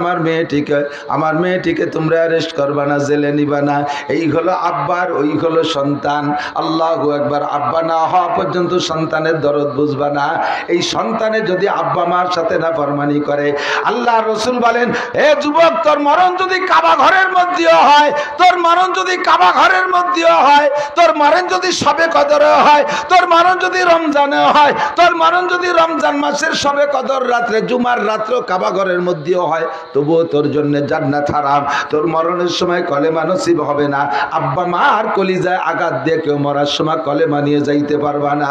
আমার মেয়েটিকে তোমরা অ্যারেস্ট করবা না, জেলে নিবা না। এই হলো আব্বার, ওই হলো সন্তান। আল্লাহু আকবার। আব্বা না হওয়া পর্যন্ত সন্তানের দরদ বুঝবা না। এই সন্তানে যদি আব্বা মার সাথে না ফরমানি করে, আল্লাহ রসুল বলেন, হে যুবক, তোর মরণ যদি কাবা ঘরের মধ্যেও হয়, তোর মরণ যদি কাবা ঘরের মধ্যেও হয়, তোর মরণ যদি শবে কদরে হয়, তোর মরণ যদি রমজানে হয়, তোর মরণ যদি রমজান মাসের শবে কদর রাত্রে, জুমার রাত্র কাবা ঘরের মধ্যেও হয়, তবুও তোর জন্য জান্নাত হারাম। তোর মরণের সময় কলেমা নসিব হবে না। আব্বা মার কলিজায় আঘাত দিয়ে কেউ মরার সময় কলেমা নিয়ে যাইতে পারবা না।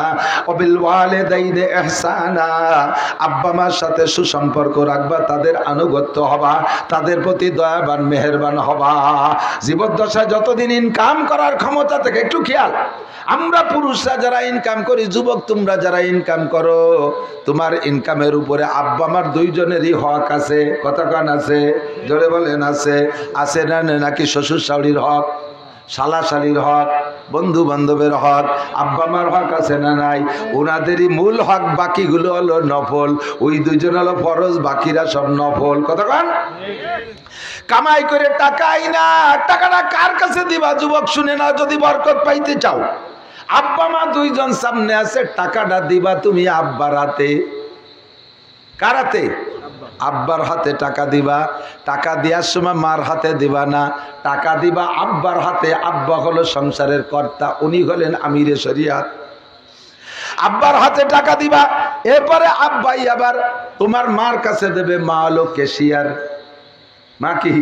অবিল ওয়ালিদাইনি ইহসানা, আব্বা মার সাথে সুসম্পর্ক রাখবা, তাদের আনুগত্য হবা, তাদের প্রতি দয়াবান মেহেরবান হবা। জীবদ্দশায় যতদিন ইনকাম করার ক্ষমতা থেকে, একটু খেয়াল, আমরা পুরুষরা যারা ইনকাম করি, যুবক তোমরা যারা ইনকাম করো, তোমার ইনকামের উপরে আব্বা আমার দুইজনেরই হক আছে। কতক্ষণ আছে? জোরে বলেন আছে। আছে না? নাকি শ্বশুর শাশুড়ির হক, শালা শালির হক, বন্ধু বান্ধবের হক, আব্বা মার হক আছে না নাই? ওনাদেরই মূল হক, বাকিগুলো হলো নফল। ওই দুইজন হলো ফরজ, বাকিরা সব নফল। কতক্ষণ? কামাই করে টাকাই না, টাকাটা কার কাছে দিবা? যুবক শুনে না, যদি বরকত পাইতে চাও, আব্বা মা দুইজন সামনে আছে, টাকাটা দিবা তুমি আব্বার হাতে। কার হাতে? আব্বার হাতে টাকা দিবা। টাকা দেওয়ার সময় মার হাতে দিবা না, টাকা দিবা আব্বার হাতে। আব্বা হলো সংসারের কর্তা, উনি হলেন আমিরে শরিয়াত। আব্বার হাতে টাকা দিবা। এরপরে আব্বাই আবার তোমার মার কাছে দেবে। মা হলো ক্যাশিয়ার। মা কি?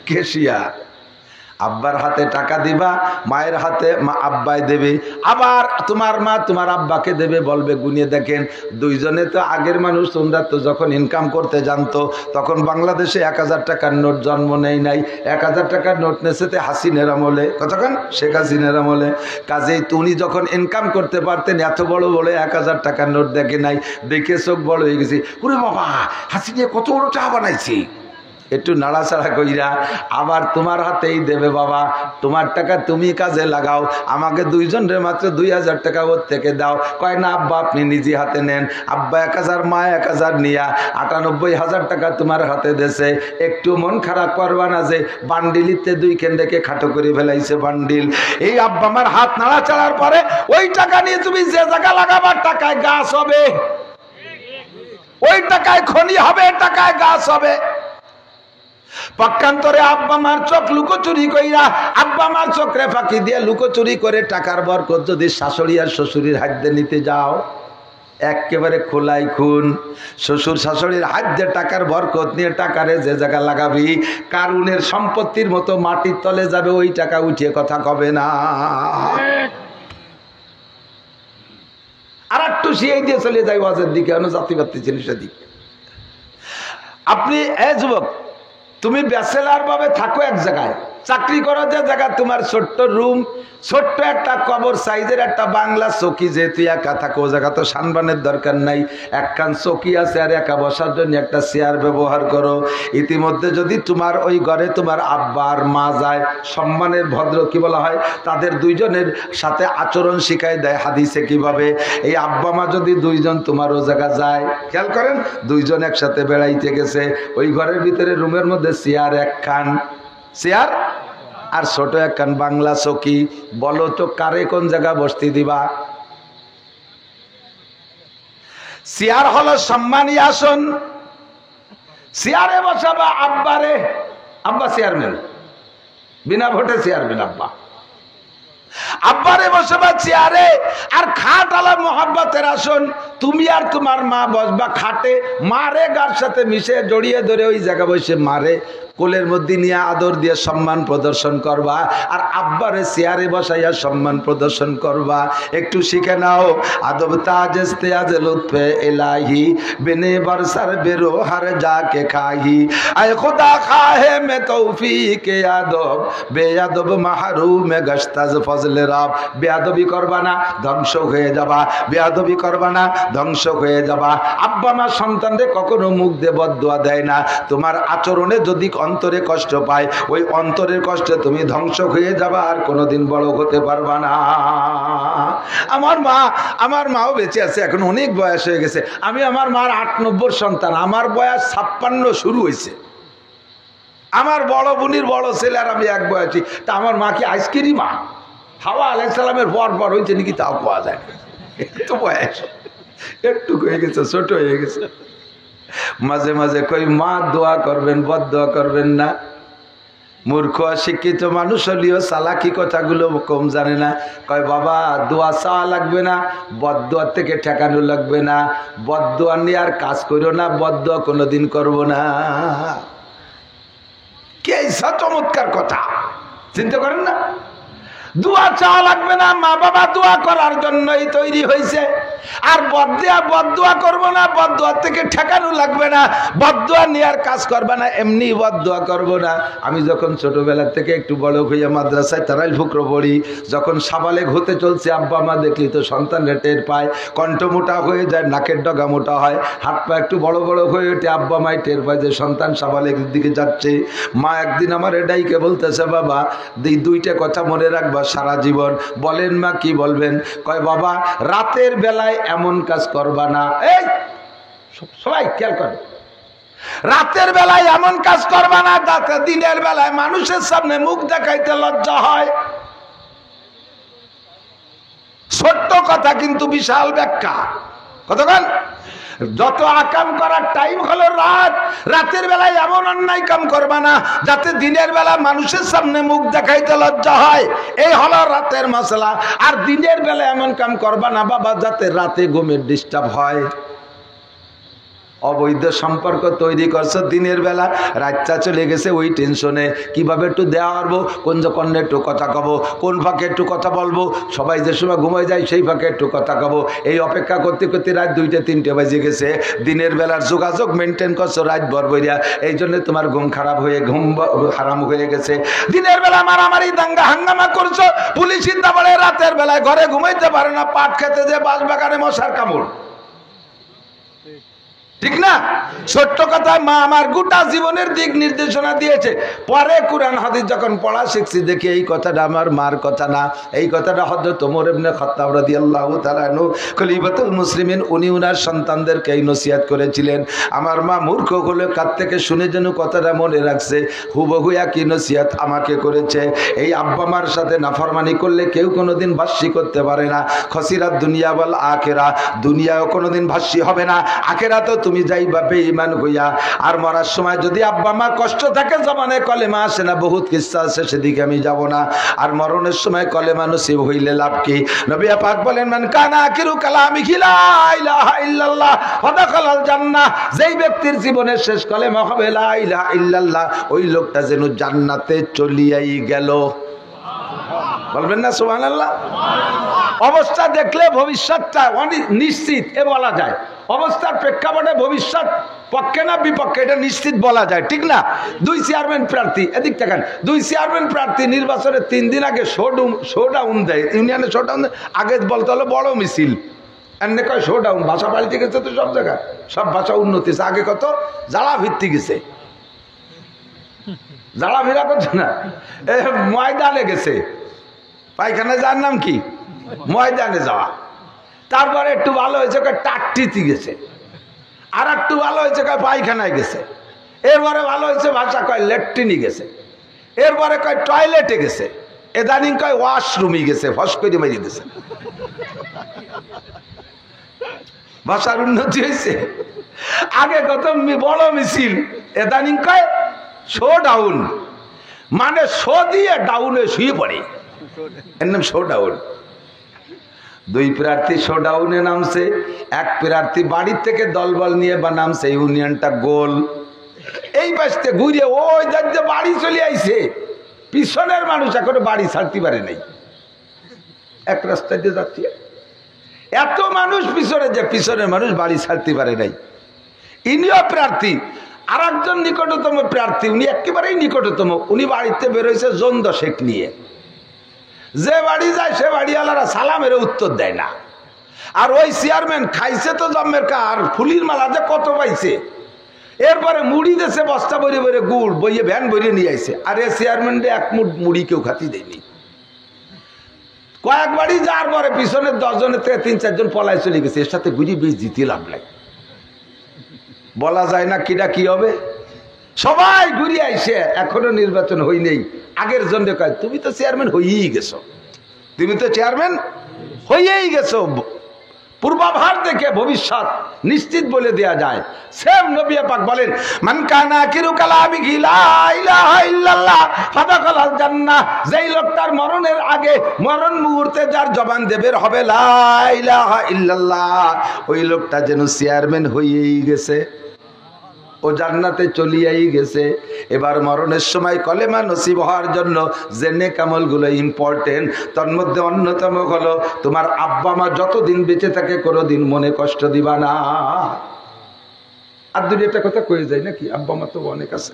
ক্যাশিয়ার। আব্বার হাতে টাকা দিবা, মায়ের হাতে আব্বাই দেবে। আবার তোমার মা তোমার আব্বাকে দেবে, বলবে গুনিয়ে দেখেন। দুইজনে তো আগের মানুষ, তোমরা তো যখন ইনকাম করতে জানতো, তখন বাংলাদেশে 1000 টাকার নোট জন্ম নেই নাই। 1000 টাকার নোট নেছে হাসিনের আমলে। কতক্ষণ? শেখ হাসিনের আমলে। কাজেই তুমি যখন ইনকাম করতে পারতেন, এত বড় বড় 1000 টাকার নোট দেখে নাই, দেখে চোখ বড় হয়ে গেছি, ওরে বাবা, হাসিনে কত বড় টাকা বানাইছি। একটু নাড়াচাড়া কইরা আবার তোমার হাতেই দেবে। বাবা, তোমার টাকা তুমি কাজে লাগাও, আমাকে দুইজনের মাত্র 2000 টাকা ওর থেকে দাও। কয় না আব্বা, আপনি নিজে হাতে নেন। আব্বা 1000, মা 1000 নিয়া 98,000 টাকা তোমার হাতে দেছে। একটু মন খারাপ করবা না যে বান্ডিলিতে 2 কেন্দ্রকে খাটো করে ফেলাইছে বান্ডিল। এই আব্বা আমার হাত নাড়াচাড়ার পরে ওই টাকা নিয়ে তুমি যে জায়গা লাগাবার, টাকায় গাছ হবে, ওই টাকায় খনি হবে, টাকায় গাছ হবে। পক্ষান্তরে আব্বা মার চোখ লুকোচুরি কইরা, আব্বা মার চোখরে ফাঁকি দিয়ে লুকোচুরি করে টাকার বরকত যদি শাশুড়ি আর শ্বশুরের হাত দিয়ে নিতে যাও, একেবারে খোলাই খুন। শ্বশুর শাশুড়ির হাত দিয়ে টাকার বরকত নিয়ে টাকারে যে জায়গা লাগাবি, কারুনের সম্পত্তির মতো মাটির তলে যাবে, ওই টাকা উঠিয়ে কথা কবে না। আর একটু শিয়াই দিয়ে চলে যাই ওয়াজের দিকে, জাতিবাত্তি জিনিসের দিকে। আপনি যুবক, তুমি ব্যাচেলার ভাবে থাকো এক জায়গায়, চাকরি করো যে জায়গা, তোমার ছোট্ট রুম, ছোট্ট একটা কবর সাইজের একটা বাংলা চৌকি, যেহেতু একা থাকো ও জায়গা তো সানবানের দরকার নাই, একখান চৌকি আছে আর একা বসার জন্য একটা চেয়ার ব্যবহার করো। ইতিমধ্যে যদি তোমার ওই ঘরে তোমার আব্বা আর মা যায়, সম্মানের ভদ্র কি বলা হয়, তাদের দুইজনের সাথে আচরণ শিখাই দেয় হাদিসে কিভাবে। এই আব্বা মা যদি দুইজন তোমার ও জায়গা যায়, খেয়াল করেন, দুইজন একসাথে বেড়াইতে গেছে, ওই ঘরের ভিতরে রুমের মধ্যে চেয়ার একখান, চেয়ার আর ছোট একখান বাংলা চৌকি, বলো তো কারে কোন জায়গা বসতে দিবা? চেয়ার হলো সম্মানী আসন, চেয়ারে বসাবা আব্বারে, আব্বা চেয়ারম্যান, বিনা ভোটে চেয়ারম্যান আব্বা, আব্বারে বসবা চেয়ারে। আর খাট আলা মোহাব্বতের আসন, তুমি আর তোমার মা বসবা খাটে, মারে গার সাথে মিশে জড়িয়ে ধরে ওই জায়গা বসে মারে কোলের মধ্যে নিয়ে আদর দিয়ে সম্মান প্রদর্শন করবা, আর আব্বারে চেয়ারে বসাইয়া সম্মান প্রদর্শন করবা। একটু শিখে নাও আদব তাজ ইস্তেয়াজ লুৎফে ইলাহি, বিনে বরসর বেরো হর যাকে খাহি, আয় খুদা খাহে মে তৌফিক আদব, বেয়াদব মাহরুম গশতাজ ফজলে রাব। বেয়াদবি করবা না, ধ্বংস হয়ে যাবা, বেয়াদবি করবা না, ধ্বংস হয়ে যাবা। আব্বা মা সন্তানদের কখনো মুখ দিয়ে বদদোয়া দেয় না। তোমার আচরণে যদি অন্তরে কষ্ট পায়, ওই অন্তরের কষ্টে তুমি ধ্বংস হয়ে যাবা, আর কোনোদিন বড় হতে পারবা না। আমার মাও বেঁচে আছে, এখন অনেক বয়স হয়ে গেছে। আমি আমার মার ৮-৯০ সন্তান, আমার বয়স ৫৬ শুরু হয়েছে। আমার বড় বোনের বড় ছেলে আর আমি এক বয়সী। তা আমার মা কি আইসক্রিম মা? হাওয়া আলাইহিস সালামের পর হয়েছে নাকি তাও পাওয়া যায় না, একটু বয়স একটু হয়ে গেছে, ছোট হয়ে গেছে। মাঝে মাঝে কই মা দোয়া করবেন, বদ দোয়া করবেন না। মূর্খ শিক্ষিত মানুষ হলেও চালাকি কথাগুলো কম জানে না। কয় বাবা দোয়া চাওয়া লাগবে না, বদ দোয়ার থেকে ঠেকানো লাগবে না, বদ দোয়া নিয়ে আর কাজ করো না, বদ দোয়া কোনোদিন করবো না। কে চমৎকার কথা, চিন্তা করেন না? দোয়া চাওয়া লাগবে না, মা বাবা দোয়া করার জন্যই তৈরি হয়েছে। আর বদদোয়া করবো না, বদদোয়া থেকে ঠেকানো লাগবে না, বদদোয়া নিয়ে আর কাজ করবে না, এমনি বদদোয়া করবো না। আমি যখন ছোটবেলা থেকে একটু বড় হইয়া মাদ্রাসায় তারাইল ফুকরো পড়ি, যখন সাবালেগ হতে চলছে, আব্বা মা দেখলি তো সন্তানরা টের পায়, কণ্ঠ মোটা হয়ে যায়, নাকের ডগা মোটা হয়, হাত পা একটু বড় বড় হয়ে ওঠে, আব্বা মাই টের পায় যে সন্তান সাবালেগের দিকে যাচ্ছে। মা একদিন আমার এটাইকে বলতেছে, বাবা দুইটা কথা মনে রাখবা সারা জীবন। বলেন মা, কি বলবেন? কয় বাবা রাতের বেলায় এমন কাজ করবা না, এই সবাই খেয়াল করে, রাতের বেলায় এমন কাজ করবা না যাতে দিনের বেলায় মানুষের সামনে মুখ দেখাইতে লজ্জা হয়। ছোট্ট কথা কিন্তু বিশাল ব্যাখ্যা। কতক্ষণ? যত আকাম করার টাইম হলো রাত, রাতের বেলায় এমন অন্যায় কাম করবা না যাতে দিনের বেলা মানুষের সামনে মুখ দেখাইতে লজ্জা হয়, এই হলো রাতের মশলা। আর দিনের বেলা এমন কাম করবা না বাবা যাতে রাতে ঘুমের ডিস্টার্ব হয়। অবৈধ সম্পর্ক তৈরি করছো দিনের বেলা, রাতটা চলে গেছে ওই টেনশনে, কিভাবে একটু দেওয়া পারবো, কোন যখন একটু কথা কব, কোন ফাঁকে একটু কথা বলবো, সবাই যে সময় ঘুমায় যায় সেই ফাঁকে একটু কথা কব, এই অপেক্ষা করতে করতে রাত 2টা-3টে বাজে গেছে। দিনের বেলার যোগাযোগ মেনটেন করছো রাত ভর বইয়া, এই জন্য তোমার ঘুম খারাপ হয়ে ঘুম হারাম হয়ে গেছে। দিনের বেলা মারামারি দাঙ্গা হাঙ্গামা করছো, পুলিশের দাবড়ে রাতের বেলায় ঘরে ঘুমাইতে পারে না, পাট খেতে যে বাঁশ বাগানে মশার কামড়, ঠিক না? ছোট্ট কথা, মা আমার গোটা জীবনের দিক নির্দেশনা দিয়েছে। পরে কুরআন হাদিস যখন পড়া শিখছি দেখি এই কথাটা আমার মার কথা না, এই কথাটা হযরত ওমর ইবনে খাত্তাব রাদিয়াল্লাহু তাআলা আনহু খলিফাতুল মুসলিমিন, উনি উনার সন্তানদেরকে এই নসিহত করেছিলেন। আমার মা মূর্খ হলে কাছ থেকে শুনে যেন কথাটা মনে রাখছে, হুবহু একই নসিহত আমাকে করেছে। এই আব্বা মার সাথে নাফরমানি করলে কেউ কোনোদিন ভাষ্যি করতে পারে না। খসিরাত দুনিয়া ওয়াল আখিরা, দুনিয়াও কোনোদিন ভাষ্যি হবে না, আখিরাতেও তুমি যাইবা বেঈমান হইয়া। আর মরার সময় যদি আব্বা মা কষ্ট থাকে, জবানে কলেমা আসে না, বহুত কিচ্ছা আছে, সেদিকে আমি যাব না। আর মরণের সময় কলেমা নসিব হইলে লাভ কি? নবী পাক বলেন, মান কানা আখিরু কালামিহি লা ইলাহা ইল্লাল্লাহ ফাদাখালাল জান্নাহ, যেই ব্যক্তির জীবনের শেষ কলেমা হবে লা ইলাহা ইল্লাল্লাহ, ওই লোকটা যেন জান্নাতে চলিয়াই গেল। বলবেন না সুবহানাল্লাহ? অবস্থা দেখলে ভবিষ্যৎটা অনেক নিশ্চিত এ বলা যায়। অবস্থার প্রেক্ষাপটে ভবিষ্যৎ পক্ষে না বিপক্ষে এটা নিশ্চিত বলা যায়, ঠিক না? 2 চেয়ারম্যান প্রার্থী, এদিক দেখেন, 2 চেয়ারম্যান প্রার্থী নির্বাচনের 3 দিন আগে শোডাউন দেয়, ইউনিয়নে শোডাউন আগে বলতে হলো বড় মিছিল, এমনি কয় শোডাউন। ভাষা পাল্টে গেছে তো সব জায়গায়, সব ভাষা উন্নতি। আগে কত জ্বালা ভিত্তি গেছে, জ্বালা ভিড়া করছে না, ময়দানে গেছে, পায়খানা যাওয়ার নাম কি, ময়দানে যাওয়া। তারপরে একটু ভালো হয়েছে টাট্টিতে গেছে, আর একটু ভালো হয়েছে পায়খানায় গেছে, এরপরে ভালো হয়েছে ভাষা কয় ল্যাট্রিনে গেছে, এরপরে কয় টয়লেটে গেছে, এদানিং কয় ওয়াশরুমে গেছে, ফস করে মেরে দিয়েছে। ভাষার উন্নতি হয়েছে। আগে কত বড় মিছিল, এদানিং কয় শো ডাউন, মানে শো দিয়ে ডাউনে শুয়ে পড়ে, এর নাম শো ডাউন। 2 প্রার্থী শো ডাউনে নামছে, 1 প্রার্থী বাড়ির থেকে দলবল নিয়ে বা নামছে, ইউনিয়নটা গোল। এই পাশে ঘুরে ওই দাঁড়িয়ে বাড়ি চলে আইছে, পিছনের মানুষ এখনো বাড়ি ছাড়তে পারে নাই, এক রাস্তা দিয়ে যাচ্ছে, এত মানুষ পিছনে যে পিছনের মানুষ বাড়ি ছাড়তে পারে নাই। ইনিও প্রার্থী, আর একজন নিকটতম প্রার্থী, উনি একেবারেই নিকটতম, উনি বাড়িতে বেরোইছে জন 10 নিয়ে। যে বাড়ি যায় সে বাড়িওয়ালারা সালামের উত্তর দেয় না। আর ওই চেয়ারম্যান খাইছে তো জম্মের কা, আর ফুলির মালা যে কত পাইছে, এরপরে মুড়ি দেশে বস্তা ভরে ভরে গুড় বইয়ে ভ্যান ভরে নিয়ে আইছে, আর এ চেয়ারম্যান এক মুঠ মুড়ি কেউ খাতি দেয়নি। কয়েক বাড়ি যাওয়ার পরে পিছনের 10 জনের থেকে 3-4 জন পলায় চলে গেছে, এর সাথে ঘুরি বেশ জিতে লাভ নাই, বলা যায় না কিটা কি হবে। সবাই ঘুরিয়ে আইসে, এখনো নির্বাচন হই নেই, আগের জন্য কয় তুমি তো চেয়ারম্যান হইয়েই গেছো, তুমি তো চেয়ারম্যান হইয়েই গেছো। পূর্বাভাস দেখে ভবিষ্যৎ নিশ্চিত বলে দেয়া যায়। সেম নবী পাক বলেন, মান কানা আখিরু কালামিহি লা ইলাহা ইল্লাল্লাহ ফাদাখালাল জান্নাহ, যেই লোকটার মরণের আগে মরণ মুহূর্তে যার জবান দেবের হবে লা ইলাহা ইল্লাল্লাহ, ওই লোকটা যেন চেয়ারম্যান হইয়েই গেছে, ও জান্নাতে চলিয়াই গেছে। এবার মরণের সময় কলেমা নসিব হওয়ার জন্য যে নেক আমলগুলো ইম্পর্টেন্ট, তার মধ্যে অন্যতম হলো তোমার আব্বা মা যতদিন বেঁচে থাকে কোনোদিন মনে কষ্ট দিবা না। আর 2টা কথা কয়ে যায় নাকি, আব্বা মা তো অনেক আছে।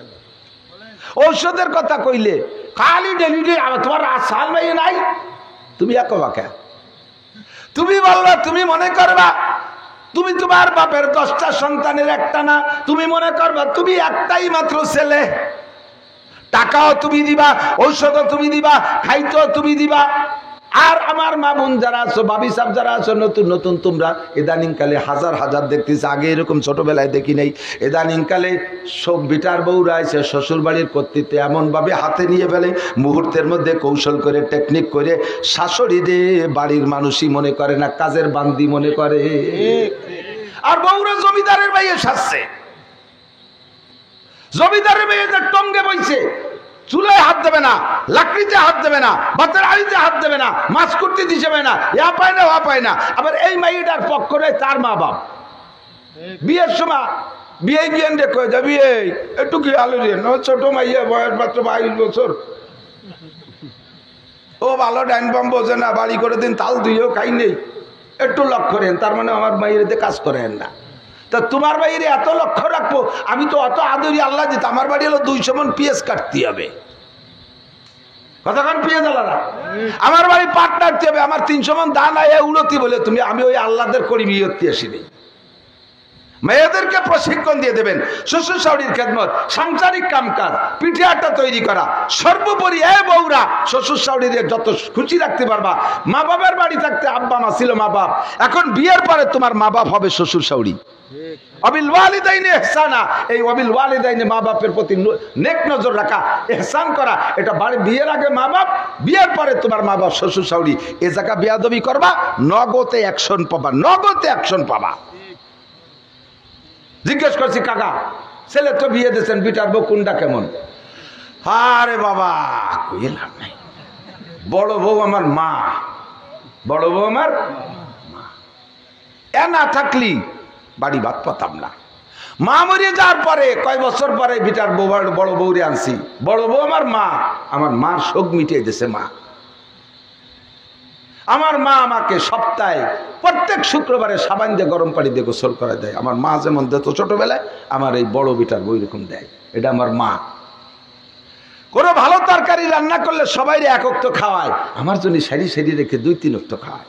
ঔষধের কথা কইলে খালি ডেলি তোমার সাল মাই নাই, তুমি এক বাকা, তুমি বলবা, তুমি মনে করবা তুমি তোমার বাপের 10টা সন্তানের একটা না, তুমি মনে করবা তুমি একটাই মাত্র ছেলে, টাকাও তুমি দিবা, ঔষধও তুমি দিবা, খাইতেও তুমি দিবা। আর আমার মা বোন যারা আছো, বাবি সাহেব যারা আছো, নতুন নতুন তোমরা ইদানিং কালে হাজার হাজার দেখতেছি, আগে এরকম ছোটবেলায় দেখি নাই। ইদানিং কালে সব বিটার বউরা এসে শ্বশুর বাড়ির কর্তৃত্বে এমন ভাবে হাতে নিয়ে ফেলে, মুহূর্তের মধ্যে কৌশল করে টেকনিক করে শাশুড়ি রে বাড়ির মানুষই মনে করে না, কাজের বান্দি মনে করে। আর বউরা জমিদারের ভাইয়ে সাজছে, জমিদারের ভাইয়েদের টঙ্গে বইছে, চুলায় হাত দেবে না, লাকড়িতে হাত দেবে না, ভাতের আড়িতে হাত দেবে না, মাছ করতে দিবে না, ইয়া পায় না ওয়া পায় না। আবার এই মাইটার পক্ষ নেই তার মা বাপ। বিয়ের সময় বিয়ে গিয়েন দেখো যাবি, একটু কি আলো দিয়ে ছোট মাইয়া, বয়স মাত্র 22 বছর, ও ভালো ডাইন বাম বোঝে না, বাড়ি করে দিন তাল দুইও খাই নেই, একটু লক্ষ্য করেন, তার মানে আমার মাইয়ের কাজ করেন না। তা তোমার বাইরে এত লক্ষ্য রাখবো, আমি তো অত আদরি আল্লাহ দিত, আমার বাড়ি হলো 200 মণ পেঁয়াজ কাটতে হবে, কতক্ষণ পেঁয়াজ আলাদা, আমার বাড়ি পাট কাটতে হবে, আমার 300 মণ দানা উড়তি বলে তুমি, আমি ওই আল্লাহদের করি বিয়ত্তি আসিনি। মেয়েদেরকে প্রশিক্ষণ দিয়ে দেবেন, শ্বশুর শাশুড়ির খেদমত, সাংসারিক কামকাজ, পিঠে আটা তৈরি করা, সর্বোপরি এ বউরা শ্বশুর শাশুড়ির যত খুশি রাখতে পারবা। মা বাবার বাড়ি থাকতে আব্বা মা ছিল মা বাপ, এখন বিয়ের পরে তোমার মা বাপ হবে শ্বশুর শাশুড়ি। অবিল ওয়ালিদাইনে ইহসানা, এই অবিল ওয়ালিদাইনে মা বাপের প্রতি নেক নজর রাখা, ইহসান করা, এটা বাড়ি বিয়ের আগে মা বাপ, বিয়ের পরে তোমার মা বাপ শ্বশুর শাশুড়ি। এ জায়গা বেয়াদবি করবা, নগদে অ্যাকশন পাবা, নগদে অ্যাকশন পাবা। জিজ্ঞেস করছি কাকা ছেলে তো বিয়ে দিয়েছেন, বিটার বউ কোনটা কেমন? আরে বাবা কইলাম নাই, বড় বউ আমার মা, বড় বউ আমার মা, এ না থাকলি বাড়ি ভাত পাতাম না। মা মরিয়ে যাওয়ার পরে কয় বছর পরে বিটার বউ বড় বউরে আনছি, বড় বউ আমার মা, আমার মার শোক মিটিয়ে দিয়েছে মা। আমার মা আমাকে সপ্তাহে প্রত্যেক শুক্রবারে সাবান দিয়ে গরম পানি দিয়ে গোসল করে দেয়। আমার মা যেমন দিত ছোটবেলায়, আমার এই বড় বিটার বই রকম দেয়। এটা আমার মা। কোনো ভালো তরকারি রান্না করলে সবাই একক তো খাওয়ায়, আমার জন্য সারি সারি রেখে 2-3 অক্ত খাওয়ায়।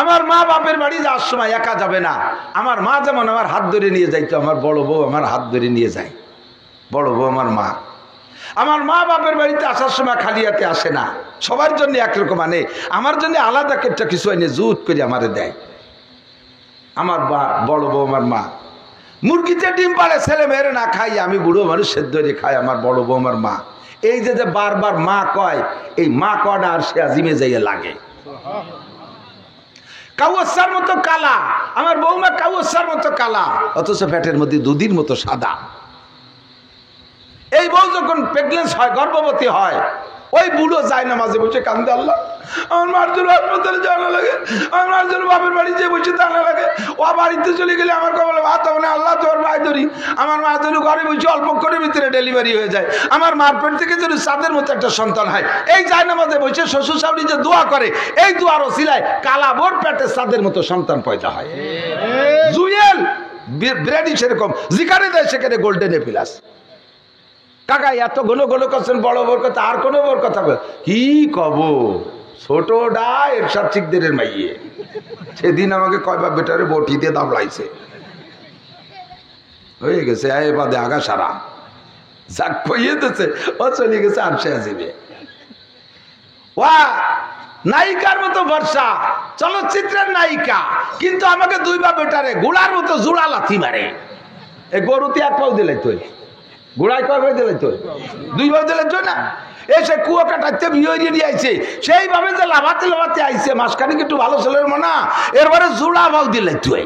আমার মা বাপের বাড়ি যাওয়ার সময় একা যাবে না, আমার মা যেমন আমার হাত ধরে নিয়ে যাইতো, আমার বড় বউ আমার হাত ধরে নিয়ে যায়। বড় বউ আমার মা। আমার মা বাপের বাড়িতে আসার সময় খালি হাতে আসে না, সবার জন্য একরকম আনে, আমার জন্য আলাদা একটা কিছু এনে জুত করে আমারে দেয়। আমার বড় বউ আমার মা। মুরগিতে ডিম পাড়ে ছেলে মেয়েরে না খাই, আমি বুড়ো মানুষ সেদ্ধ করে খাই, আমার বড় বউ আমার মা। এই যে বারবার মা কয়, এই মা কয়টা আর সে আজিমে যাইয়ে লাগে। কাউসার মতো কালা, আমার বৌমা কাউসার মতো কালা, অথচ পেটের মধ্যে দুধের মতো সাদা। এই বউ যখন প্রেগনেন্স হয়, গর্ভবতী হয়, ওই বুড়ো যায় না মাঝে বসে কান্দে, আল্লাহ আমার মার জন্য হাসপাতালে জানা লাগে, আমার মার জন্য বাপের বাড়ি যে বসে জানা লাগে, ও বাড়িতে চলে গেলে আমার কবলে ভাত হবে না, আল্লাহ তোর ভাই ধরি। আমার মা জন্য ঘরে বসে অল্প করে ভিতরে ডেলিভারি হয়ে যায়, আমার মার পেট থেকে যদি চাঁদের মতো একটা সন্তান হয়, এই যায় না মাঝে বসে শ্বশুর শাশুড়ি যে দোয়া করে, এই দোয়ার ওসিলায় কালা বোর পেটে চাঁদের মতো সন্তান পয়দা হয়। জুয়েল ব্রেডি সেরকম জিকারে দেয়, সেখানে গোল্ডেন এপিলাস। কাকা এত ঘন ঘন করছেন বড় বড় কথা, আর কোনো বড় কথা কি কব, ছোটটা এরশাদ শিকদারের মাইয়ে, সেদিন আমাকে কয়বার বেটারে বটি দিয়ে দাবলাইছে, হয়ে গেছে এ বাদে আগা সারা যাক কইয়ে দিচ্ছে, ও চলে গেছে আর সে আসিবে। ওয়া নায়িকার মতো বর্ষা, চলচ্চিত্রের নায়িকা, কিন্তু আমাকে 2 বা বেটারে গোড়ার মতো জোড়া লাথি মারে। এই গরুতে 1 পাও দিলাই তুই, গোড়ায় কয় ভাই দিলাই তুই, 2 ভাই দিলাই তুই না। এসে কুয়ো কাটাইতে বিয়ে নিয়ে আইছে, সেইভাবে যে লাভাতে লাভাতে আইছে, মাসখানিক একটু ভালো ছেলের মনা, এরপরে জোড়া ভাও দিলাই তুই,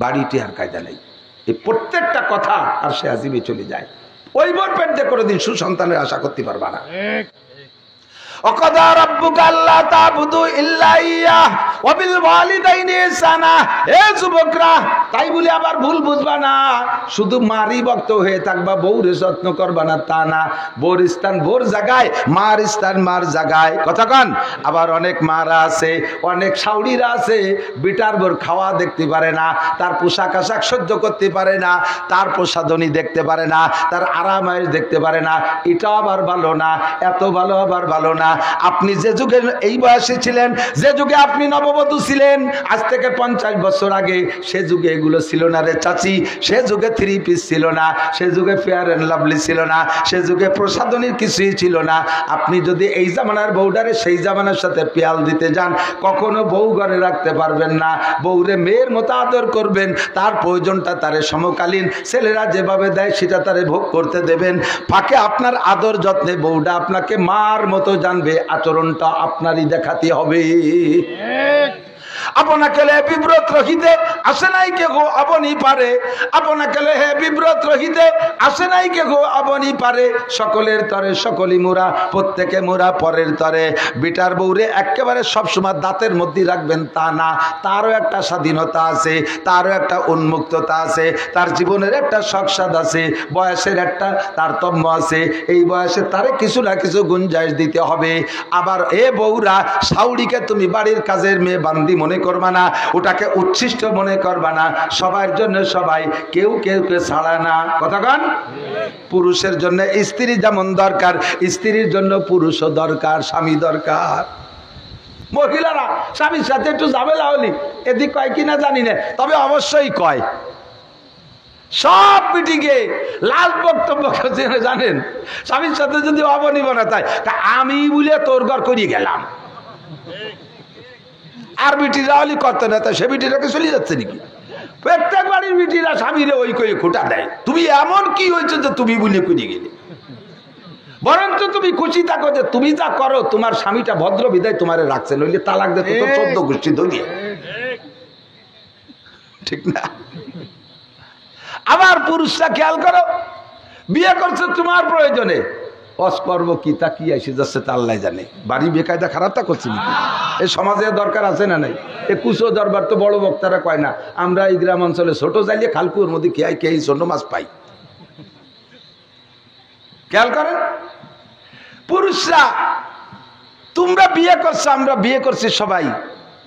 বাড়িতে আর কায়দা নেই। এই প্রত্যেকটা কথা আর সে আজিমে চলে যায়। ওই বোর পেটে কোনোদিন সুসন্তানের আশা করতে পারবা না। ওয়াকাদা রাব্বুকা আল্লা তা'বুদু ইল্লা ইয়াহ ওয়া বিল ওয়ালিদাইনি ইহসানা। এ যুবকরা, তাই বলে আবার ভুল বুঝবা না, শুধু মারি ভক্ত হয়ে থাকবা, বউরে যত্ন করবা না তা না। বউর স্থান বউর জায়গায়, মার স্থান মার জায়গায়। কথা কন। আবার অনেক মারা আছে, অনেক শাউড়িরা আছে, বিটার বোর খাওয়া দেখতে পারে না, তার পোশাক আশাক সহ্য করতে পারে না, তার প্রসাধনী দেখতে পারে না, তার আরামায়েশ দেখতে পারে না। এটা আবার ভালো না, এত ভালো আবার ভালো না। আপনি যে যুগে এই বয়সে ছিলেন, যে যুগে আপনি নববধূ ছিলেন, আজ থেকে 50 বছর আগে, সে যুগে এগুলো ছিল না রে চাচি। সে যুগে 3 পিস ছিল না, সে যুগে ফেয়ার অ্যান্ড লাভলি ছিল না, সে যুগে প্রসাধনীর কিছুই ছিল না। আপনি যদি এই জামানার বউডারে সেই জামানার সাথে পেয়াল দিতে যান, কখনো বউ ঘরে রাখতে পারবেন না। বউরে মেয়ের মতো আদর করবেন, তার প্রয়োজনটা তারে সমকালীন ছেলেরা যেভাবে দেয় সেটা তারে ভোগ করতে দেবেন। ফাঁকে আপনার আদর যত্নে বউটা আপনাকে মার মতো জানবে, আচরণটা আপনারই দেখাতে হবে। আপনাকে বিব্রত রহিতে আসে নাই কে গো আপনি পারে, আপনাকে বিব্রত রহিতে আসে নাই কে গো আপনি পারে। সকলের তরে সকলই মোরা, প্রত্যেকে মোরা পরের তরে। বিটার বউরে একেবারে সবসময় দাঁতের মধ্যে রাখবেন তা না, তারও একটা স্বাধীনতা আছে, তারও একটা উন্মুক্ততা আছে, তার জীবনের একটা শখসাদ আছে, বয়সের একটা তারতম্য আছে। এই বয়সে তারে কিছু না কিছু গুঞ্জাইশ দিতে হবে। আবার এ বউরা, শাউড়িকে তুমি বাড়ির কাজের মেয়ে বান্দি মনে করবা না, ওটাকে উচ্ছিষ্ট মনে করবা না। সবার জন্য সবাই, কেউ কেউ কে ছাড়া না। কতক্ষণ? পুরুষের জন্য স্ত্রী যেমন দরকার, স্ত্রীর জন্য পুরুষও দরকার, স্বামী দরকার। মহিলারা স্বামীর সাথে একটু ঝামেলা হলি এদিক কয় কিনা জানি না, তবে অবশ্যই কয়। সব মিটিংয়ে লাল বক্তব্য জানেন, স্বামীর সাথে যদি অবনিবনা তাই, তা আমি বলে তোর ঘর করিয়ে গেলাম, আর বিটিরা হলি করতে না, তাই সে বিটিরাকে চলে যাচ্ছে নাকি? প্রত্যেক বাড়ির বিটিরা স্বামীরে ওই করে খোটা দেয়। তুমি এমন কি হয়েছে যে তুমি বলে করিয়ে গেলে? বরঞ্চ তুমি খুশি থাকো যে তুমি যা করো তোমার স্বামীটা ভদ্র বিদায় তোমার রাখছে, নইলে তালাক দিত তো 14 গোষ্ঠী ধরিয়ে। ঠিক না? আবার পুরুষরা খেয়াল করো, বিয়ে করছো তোমার প্রয়োজনে, অস্কর্ব কি তা কি আসে যাচ্ছে তা আল্লাহ জানে। বাড়ি বেকায়দা খারাপটা করছি নাকি? এই সমাজে দরকার আছে না নাই? এ কুচো দরবার তো বড় বক্তারা কয় না, আমরা এই গ্রাম অঞ্চলে ছোট যাইলে খালকুর মধ্যে কে ছোট মাছ পাই। খেয়াল করেন, পুরুষরা তোমরা বিয়ে করছো, আমরা বিয়ে করছি, সবাই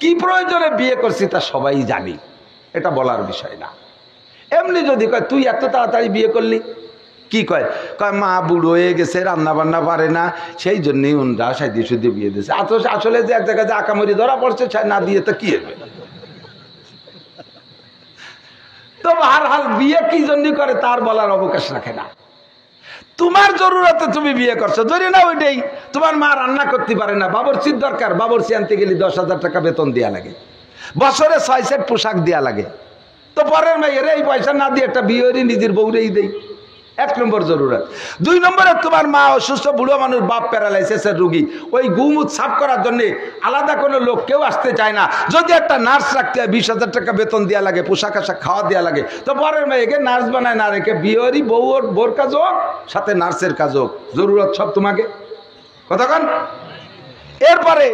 কি প্রয়োজনে বিয়ে করছি তা সবাই জানি, এটা বলার বিষয় না। এমনি যদি কয় তুই এত তাড়াতাড়ি বিয়ে করলি, কি কয়, কয় মা বুড়ো হয়ে গেছে, রান্না বান্না পারে না, সেই জন্যই ওনরা সাইদি সুদি বিয়ে দিয়েছে। আসলে যে এক জায়গায় যে আকামরি ধরা পড়ছে, না দিয়ে তো কি হবে। তো হাল বিয়ে কি জন্য করে তার বলার অবকাশ রাখে না। তোমার জরুরতে তুমি বিয়ে করছো, ধরি না ওইটাই তোমার মা রান্না করতে পারে না, বাবরচির দরকার, বাবরচি আনতে গেলে 10,000 টাকা বেতন দেওয়া লাগে, বছরে 6 সেট পোশাক দেওয়া লাগে। তো পরের মেয়ের এই পয়সা না দিয়ে একটা বিয়েরই নিজের বউরেই দেই, 1 নম্বর জরুরত। 2 নম্বরে তোমার মা অসুস্থ, বুড়ো মানুষ, বাপ প্যারালাইসিসের রোগী, ওই গুমুত সাফ করার জন্য আলাদা কোনো লোক কেউ আসতে চায় না। যদি একটা নার্স রাখতে হয়, 20,000 টাকা বেতন দেওয়া লাগে, পোশাক আশাক খাওয়া দেওয়া লাগে। তো পরের মেয়েকে নার্স বানায় না রেখে বিয়েরই বউর কাজ হোক, সাথে নার্সের কাজ হোক, জরুরত সব তোমাকে। কতক্ষণ এরপরে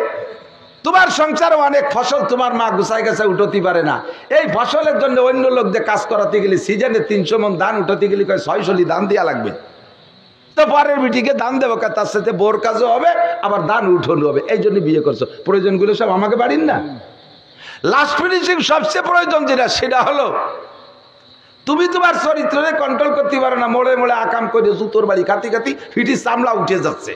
তোমার সংসারে অনেক ফসল তোমার মা গুছাই গেছে, উঠতে পারে না। এই ফসলের জন্য অন্য লোক দিয়ে কাজ করাতে গেলে সিজনে 300 মন ধান উঠাতে গেলে 600 ধান দেওয়া লাগবে। তো পরের বিটিকে দান দেবো, তার সাথে বোর কাজও হবে, আবার দান উঠোনো হবে। এই জন্য বিয়ে করছো, প্রয়োজনগুলো সব আমাকে বাড়ির না। লাস্ট ফিনিশিং সবচেয়ে প্রয়োজন যেটা, সেটা হলো তুমি তোমার চরিত্রে কন্ট্রোল করতে পারো না। মোড়ে মোড়ে আকাম করে জুতোর বাড়ি খাতি খাতি ফিটির চামড়া উঠে যাচ্ছে,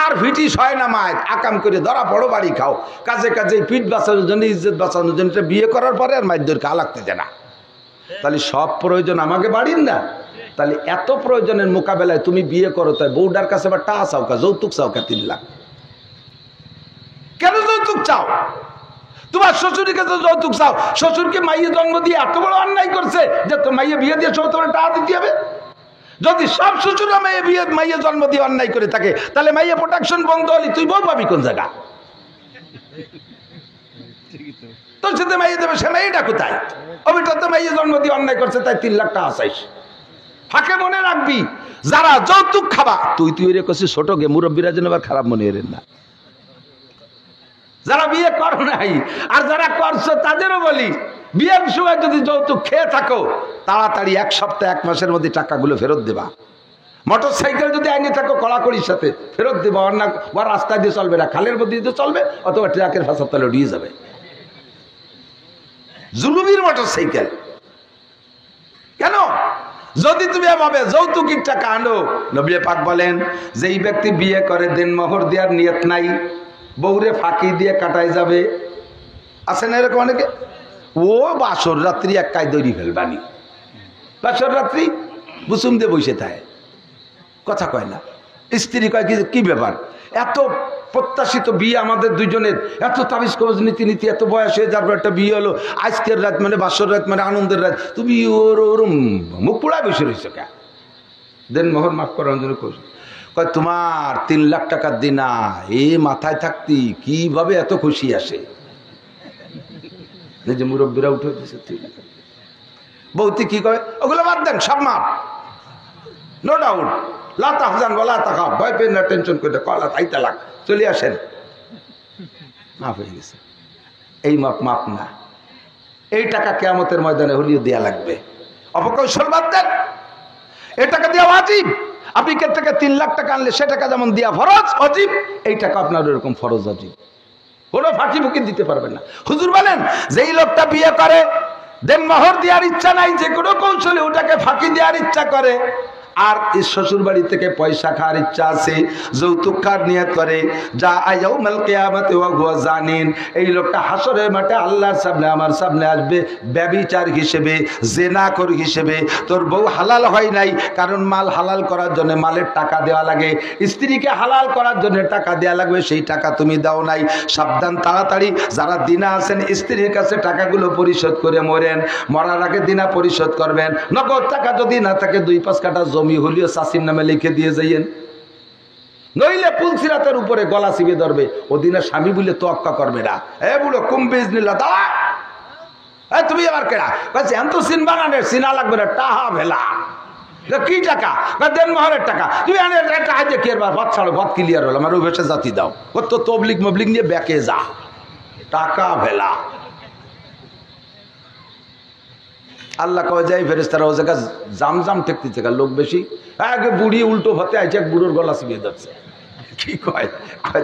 আর ফিটিস হয় না মায়, আকাম করে ধরা বড় বাড়ি খাও, কাজে কাজে পিঠ বাঁচানোর জন্য, ইজ্জত বাঁচানোর জন্য বিয়ে করার পরে আর মাইদুর কা লাগতে দেয় না। তাহলে সব প্রয়োজন আমাকে বাড়ির না। তাহলে এত প্রয়োজনের মোকাবেলায় তুমি বিয়ে করো, তাই বউডার কাছে আবার টাকা চাও কা, যৌতুক চাও কা 3 লাখ। কেন যৌতুক চাও? তোমার শ্বশুরের কাছে যৌতুক চাও? শ্বশুরকে মাইয়ে জন্ম দিয়ে এত বড় অন্যায় করছে যে তো মাইয়ে বিয়ে দিয়ে সব তোমার টাকা দিতে হবে। যদি সব শ্বশুর মাইয়ে জন্ম দিয়ে অন্যায় করে থাকে, তাহলে মাইয়ে প্রোটেকশন বন্ধ হলে তুই বউ পাবি কোন জায়গা? তোর সাথে মাইয়ে দেবে, সে মেয়েটা কোথায়? অবিটা তো মাইয়ে জন্ম দিয়ে অন্যায় করছে, তাই 3 লাখ টাকা চাইস। ফাঁকে মনে রাখবি, যারা যৌতুক খাবা, তুই এর করছিস ছোট গে, মুরব্বীরা যেন আবার খারাপ মনে এরেন না। যারা বিয়ে করো নাই আর যারা করছো তাদেরও বলি, বিয়ের সময় যদি যৌতুক খেয়ে থাকো, তাড়াতাড়ি 1 সপ্তাহ 1 মাসের মধ্যে টাকাগুলো ফেরত দেবা। মোটর সাইকেল যদি আইনে থাকো, কড়াকড়ির সাথে ফেরত দেবা। অন্য বা রাস্তায় দিয়ে চলবে না, খালের মধ্যে দিয়ে চলবে, অথবা ট্রাকের ফাঁসার তলে উড়িয়ে যাবে। জুলুমির মোটর সাইকেল কেন? যদি তুমি এভাবে যৌতুকের টাকা আনো, নবী পাক বলেন, যেই ব্যক্তি বিয়ে করে দেনমোহর দেওয়ার নিয়ত নাই, বউরে ফাঁকি দিয়ে কাটাই যাবে। আছে না এরকম অনেকে? ও বাসর রাত্রি 1 কায় দড়ি ফেলবানি, বাসর রাত্রি বুসুম দিয়ে বসে থাকে, কথা কয় না। স্ত্রী কয় কি ব্যাপার, এত প্রত্যাশিত বিয়ে আমাদের দুজনের, এত তাবিজ কবজ নীতি নীতি, এত বয়স হয়ে যার পর একটা বিয়ে হলো, আজকের রাত মানে বাসর রাত মানে আনন্দের রাত, তুমি ওর মুখ পোড়ায় বসে রয়েছো কে? দেন মোহর মাফ করার জন্য কয় তোমার 3 লাখ টাকার দিনা, এ মাথায় থাকতি কিভাবে এত খুশি আসে। যে মুরব্বীরা উঠে দিয়েছে, বৌতি কি কয়, ওগুলো বাদ দেন, সব মাপ, নো ডাউট, লাতা হাজান বলা টাকা, ভয় পেন না, টেনশন করে কলা তাই তালাক, চলে আসেন, মাফ হয়ে গেছে। এই মাপ না, এই টাকা কিয়ামতের ময়দানে হলিও দেয়া লাগবে। অপকৌশল বাদ দেন, এই টাকা দেওয়া ওয়াজিব। আপনি কে থেকে 3 লাখ টাকা আনলে সে টাকা যেমন দেওয়া ফরজ ওয়াজিব, এই টাকা আপনার এরকম ফরজ ওয়াজিব, কোনো ফাঁকি ফুকি দিতে পারবেন না। হুজুর বলেন, যেই লোকটা বিয়ে করে দেনমোহর দেওয়ার ইচ্ছা নাই, যে কোনো কৌশলে ওটাকে ফাঁকি দেওয়ার ইচ্ছা করে, আর এই শ্বশুর বাড়ি থেকে পয়সা খাওয়ার ইচ্ছা আছে, যৌতুক খাওয়ার নিয়ত করে, যা ইয়াউমাল কিয়ামাতি ওয়া হুয়া জানিন, এই লোকটা হাসরের মাঠে আল্লাহর সামনে আমার সামনে আসবে ব্যভিচার হিসেবে, জেনাখোর হিসেবে। তোর বউ হালাল হয় নাই, কারণ মাল হালাল করার জন্য মালের টাকা দেওয়া লাগে, স্ত্রীকে হালাল করার জন্য টাকা দেওয়া লাগবে, সেই টাকা তুমি দাও নাই। সাবধান, তাড়াতাড়ি যারা দিনা আছেন স্ত্রীর কাছে টাকাগুলো পরিশোধ করে মরেন, মরার আগে দিনা পরিশোধ করবেন। নগদ টাকা যদি না থাকে 2-5 কাঠা জমি হলিও চাষির নামে লিখে দিয়ে যাইয়েন, নইলে পুলসিরাতের উপরে গলা চিপে ধরবে। ওদিনের স্বামী বলে তোয়াক্কা করবে না, এ বুড়ো কুম্বিজ নিলা দাঁড়া, তুমি আবার কেনা কাছে এত সিন বানানের সিনা লাগবে না, টাহা ভেলা কি টাকা দেন মোহরের টাকা, তুমি আজ কি ভাত ছাড়ো, ভাত ক্লিয়ার হলো, আমার ওভেসে জাতি দাও, ও তো তবলিক মবলিক নিয়ে ব্যাকে যা, টাকা ভেলা। আল্লাহ কয়ে যায় ফেরেশতারা ও জায়গা জামজাম ঠেকতেছে, লোক বেশি, আগে বুড়ি উল্টো ভাতে আইছে, এক বুড়োর গলা চিবিয়ে যাচ্ছে, কি কয়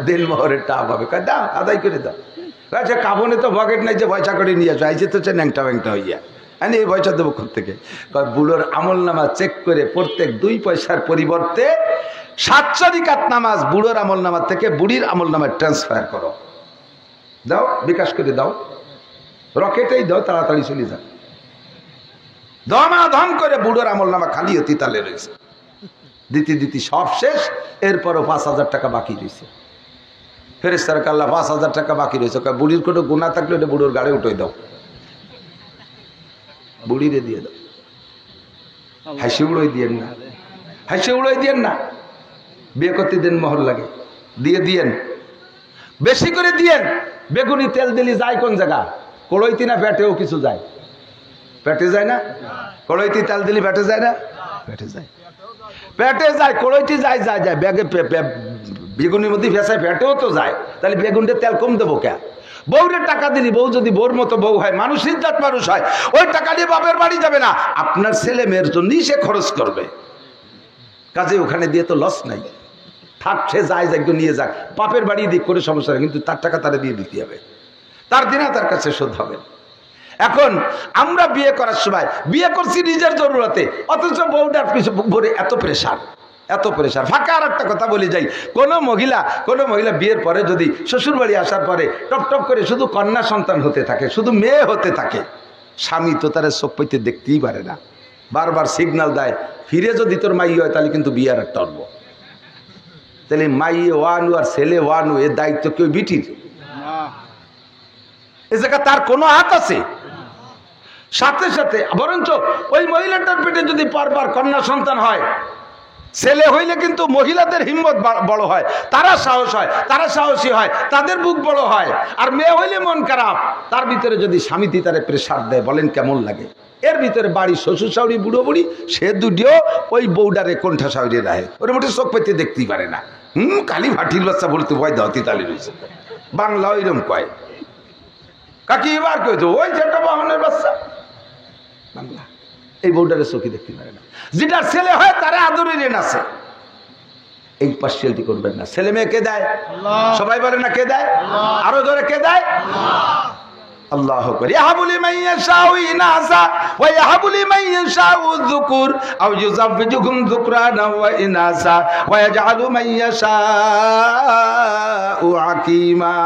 দেন মোহরের টাকা পাবে, কয় দাও আদায় করে দাও। আচ্ছা কাবনে তো পকেট নাই যে পয়সা করে নিয়ে আসো, আইসে তো ন্যাংটা ব্যাংটা হইয়া আমি এই পয়সা দেবো কোথা থেকে? বুড়োর আমল নামা চেক করে প্রত্যেক 2 পয়সার পরিবর্তে 700 রাকাত নামাজ বুড়োর আমল নামা থেকে বুড়ির আমল নামায় ট্রান্সফার করো, দাও বিকাশ করে দাও, রকেটেই দাও, তাড়াতাড়ি চলে যাও। ধমাধম করে বুড়োর আমল নামা খালি অতি তালে রয়েছে, দিতে দিতে সব শেষ। এরপরও 5000 টাকা বাকি রয়েছে। ফেরেশতার কাল্লা 5000 টাকা বাকি রয়েছে, বুড়ির কোনো গুনাহ থাকলে ওটা বুড়োর গাড়ি উঠে দাও, বুড়িরে দিয়ে দাও। হাসি উড়োই দিয়েন না, হাসি উড়োই দিয়েন না। বিয়ে করতে দেন মোহর লাগে, দিয়ে দিয়েন, বেশি করে দিয়েন। বেগুনি তেল দিলি যায় কোন জায়গা? কড়ইতি না পেটেও কিছু যায়? পেটে যায় না? কড়ইতি তেল দিলি পেটে যায় না? পেটে যায়, পেটে যায়, কড়ইতি যায় যায় যায় ব্যাগে বেগুনির মধ্যে ভেসায় পেটেও তো যায়। তাহলে বেগুনটা তেল কম দেবো কে? বউরে টাকা দিলি, বউ যদি বউর মতো বউ হয়, মানুষ ইজ্জত মানুষ হয়, ওই টাকা দিয়ে বাপের বাড়ি যাবে না, আপনার ছেলে মেয়ের জন্যই সে খরচ করবে। কাজে ওখানে দিয়ে তো লস নাই, থাক সে যায় যাক নিয়ে যাক, বাপের বাড়ি দিক করে সমস্যা নেই, কিন্তু তার টাকা তারা দিয়ে দিতে হবে, তার দিনে তার কাছে শোধ হবে। এখন আমরা বিয়ে করার সময় বিয়ে করছি নিজের জরুরতে, অথচ বউটার পিছু ভরে এত প্রেশার, এত প্রেশার। ফাঁকা আর একটা কথা বলে যাই, কোনো মহিলা বিয়ের পরে যদি শ্বশুর বাড়ি আসার পরে টপ টপ করে শুধু কন্যা সন্তান হতে থাকে, শুধু মেয়ে হতে থাকে, স্বামী তো তার চোখ পাইতে দেখতেই পারে না, বারবার সিগন্যাল দেয়, ফিরে যদি তোর মাই হয় তাহলে কিন্তু বিয়ে আর একটা অন্য। তাহলে মাইয়ে ওয়ানু আর ছেলে ওয়ানু, এর দায়িত্ব কেউ বিটির? এ জায়গা তার কোনো হাত আছে? সাথে সাথে বরঞ্চ ওই মহিলাটার পেটে যদি পরপর কন্যা সন্তান হয়, ছেলে হইলে কিন্তু মহিলাদের হিম্মত বড় হয়, তারা সাহস হয়, তারা সাহসী হয়, তাদের বুক বড় হয়। আর মেয়ে হইলে মন খারাপ, তার ভিতরে যদি স্বামী তারে প্রেসার দেয়, বলেন কেমন লাগে? এর ভিতরে বাড়ির শ্বশুর শাশুড়ি বুড়ো বুড়ি, সে দুটিও ওই বউডারে কণ্ঠা শাশুড়ি রাহে, ওর মোটে চোখ পেতে দেখতেই পারে না। কালি ভাটির বাচ্চা বলতে ভয় দাও তিতালি রয়েছে, বাংলা ওইরকম কয়। কাকি এবার কইতো ওই যেটা বাহনের বাচ্চা, বাংলা এই বউডারে চোখে দেখতে পারে না। যেটা ছেলে হয় তারা আদরের ঋণ আছে, এই পার্সিয়ালিটি করবেন না। ছেলে মেয়ে কে দেয়? সবাই বলে না কে দেয়? আরো ধরে কে দেয়? আল্লাহু আকবার। ইয়াহাবু লিমান ইয়াশাউ ইনাসা ওয়া ইয়াহাবু লিমান ইয়াশাউ যুকুর আও ইউযাব্বিজুহুম যুকরানা ওয়া ইনাসা ওয়া ইয়াজআলু মান ইয়াশাউ আকীমা।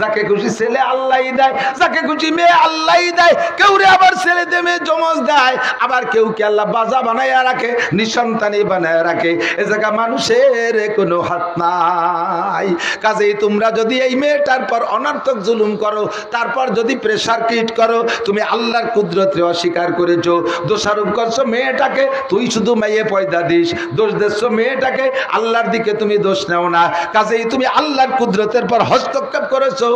যাকে খুশি ছেলে আল্লাহই দেয়, যাকে খুশি মেয়ে আল্লাহই দেয়। কেউ রে আবার ছেলে দে মেয়ে জমজ দেয়, আবার কেউ কে আল্লাহ বাজা বানায়া রাখে, নিঃসন্তানী বানায়া রাখে। এ জায়গা মানুষের কোনো হাত নাই। কাজেই তোমরা যদি এই মেয়েটার পর অনর্থক জুলুম করো, তারপর যদি প্রেসার ক্রিয়েট করো, তুমি আল্লাহর কুদরতকে অস্বীকার করেছো, দোষারোপ করছো মেয়েটাকে, তুই শুধু মেয়ে পয়দা দিস, দোষ দিচ্ছ মেয়েটাকে, আল্লাহর দিকে তুমি দোষ নেও না। কাজেই তুমি আল্লাহর কুদরতের পর হস্তক্ষেপ করেছো,